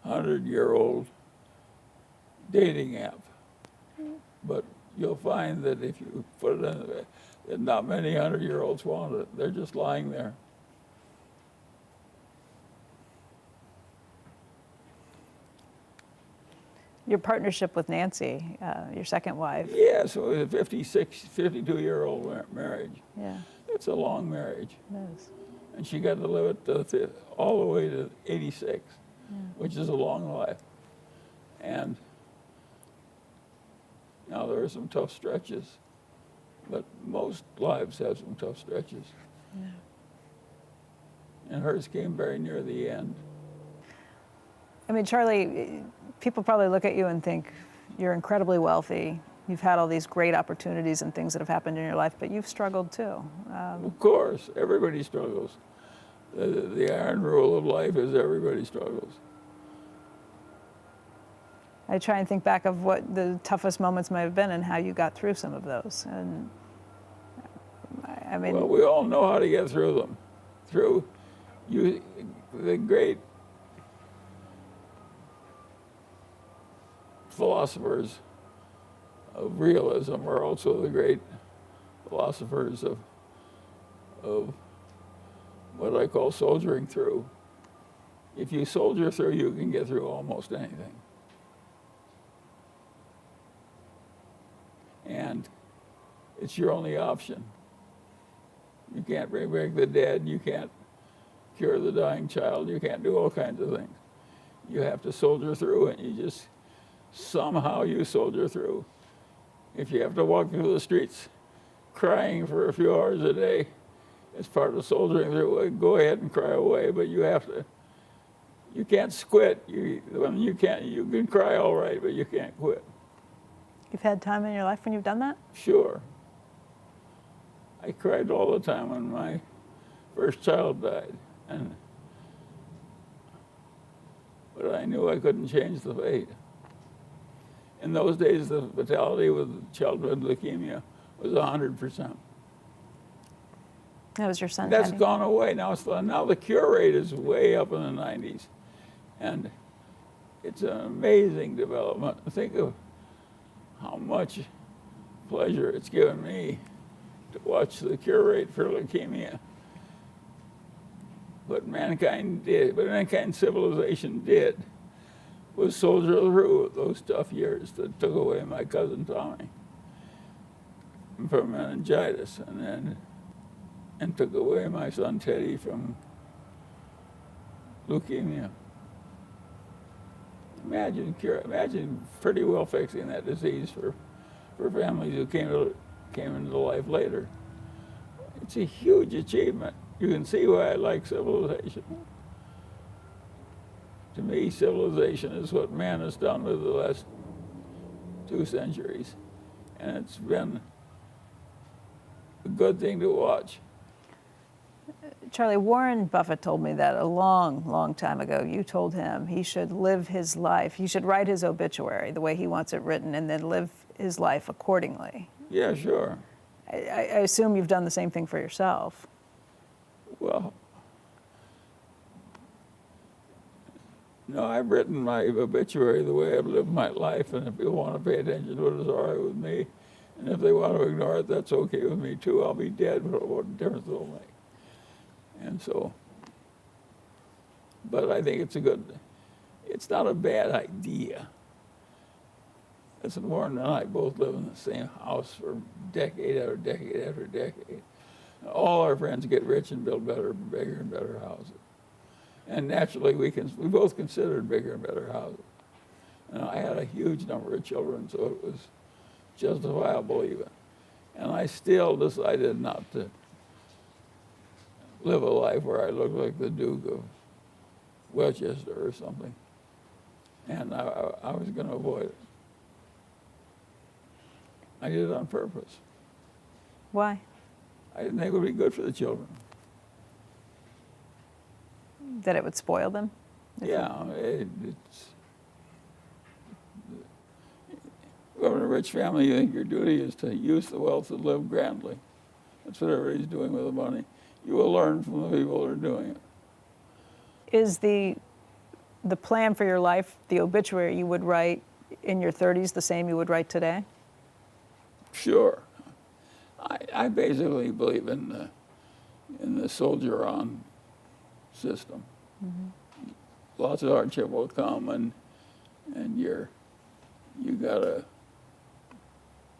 B: 100-year-old dating app. But you'll find that if you put it in there, that not many 100-year-olds want it. They're just lying there.
A: Your partnership with Nancy, your second wife.
B: Yeah, so it was a 52-year-old marriage.
A: Yeah,
B: It's a long marriage.
A: it is.
B: And she got to live it all the way to 86, which is a long life. And now there are some tough stretches, but most lives have some tough stretches.
A: Yeah.
B: And hers came very near the end.
A: I mean, Charlie, people probably look at you and think you're incredibly wealthy. You've had all these great opportunities and things that have happened in your life, but you've struggled too.
B: Of course, everybody struggles. The iron rule of life is everybody struggles.
A: I try and think back of what the toughest moments might have been and how you got through some of those. And I mean,
B: Well, we all know how to get through them. The great philosophers of realism are also the great philosophers of what I call soldiering through. If you soldier through, you can get through almost anything. And it's your only option. You can't bring back the dead, you can't cure the dying child, you can't do all kinds of things. You have to soldier through, and you just somehow you soldier through. If you have to walk through the streets crying for a few hours a day, it's part of soldiering through. Go ahead and cry away, but you can't quit. You can cry all right, but you can't quit.
A: you've had time in your life when you've done that?
B: Sure. I cried all the time when my first child died, but I knew I couldn't change the fate. In those days, the fatality with childhood leukemia was 100%.
A: That was your son.
B: That's
A: Penny.
B: gone away. Now the cure rate is way up in the 90s. And it's an amazing development. Think of how much pleasure it's given me to watch the cure rate for leukemia. What mankind civilization did was soldier through those tough years that took away my cousin Tommy from meningitis, and took away my son Teddy from leukemia. Imagine pretty well fixing that disease for families who came into life later. It's a huge achievement. You can see why I like civilization. To me, civilization is what man has done over the last 2 centuries. and it's been a good thing to watch.
A: Charlie, Warren Buffett told me that a long, long time ago. You told him he should live his life. He should write his obituary the way he wants it written and then live his life accordingly.
B: Yeah, sure.
A: I assume you've done the same thing for yourself.
B: Well, no, I've written my obituary the way I've lived my life, and if people want to pay attention to it, it's all right with me. And if they want to ignore it, that's okay with me too. I'll be dead, but what difference will it make? And so, but I think it's not a bad idea. Listen, Warren and I both live in the same house for decade after decade after decade. All our friends get rich and build better, bigger and better houses. And naturally, we both considered bigger and better houses. And I had a huge number of children, so it was justifiable even. And I still decided not to live a life where I look like the Duke of Westchester or something. And I was going to avoid it. I did it on purpose.
A: Why?
B: I didn't think it would be good for the children.
A: That it would spoil them?
B: Yeah, it's. If you're in a rich family, you think your duty is to use the wealth to live grandly. That's what everybody's doing with the money. You will learn from the people who are doing it.
A: Is the plan for your life, the obituary you would write in your 30s, the same you would write today?
B: Sure. I basically believe in the soldier on system. Mm-hmm. Lots of hardship will come, and you gotta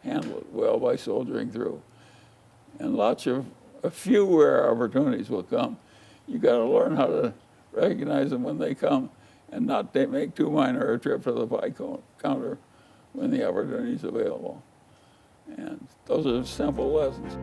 B: handle it well by soldiering through. And a few rare opportunities will come. You gotta learn how to recognize them when they come, and not make too minor a trip to the pie counter when the opportunity is available. And those are simple lessons.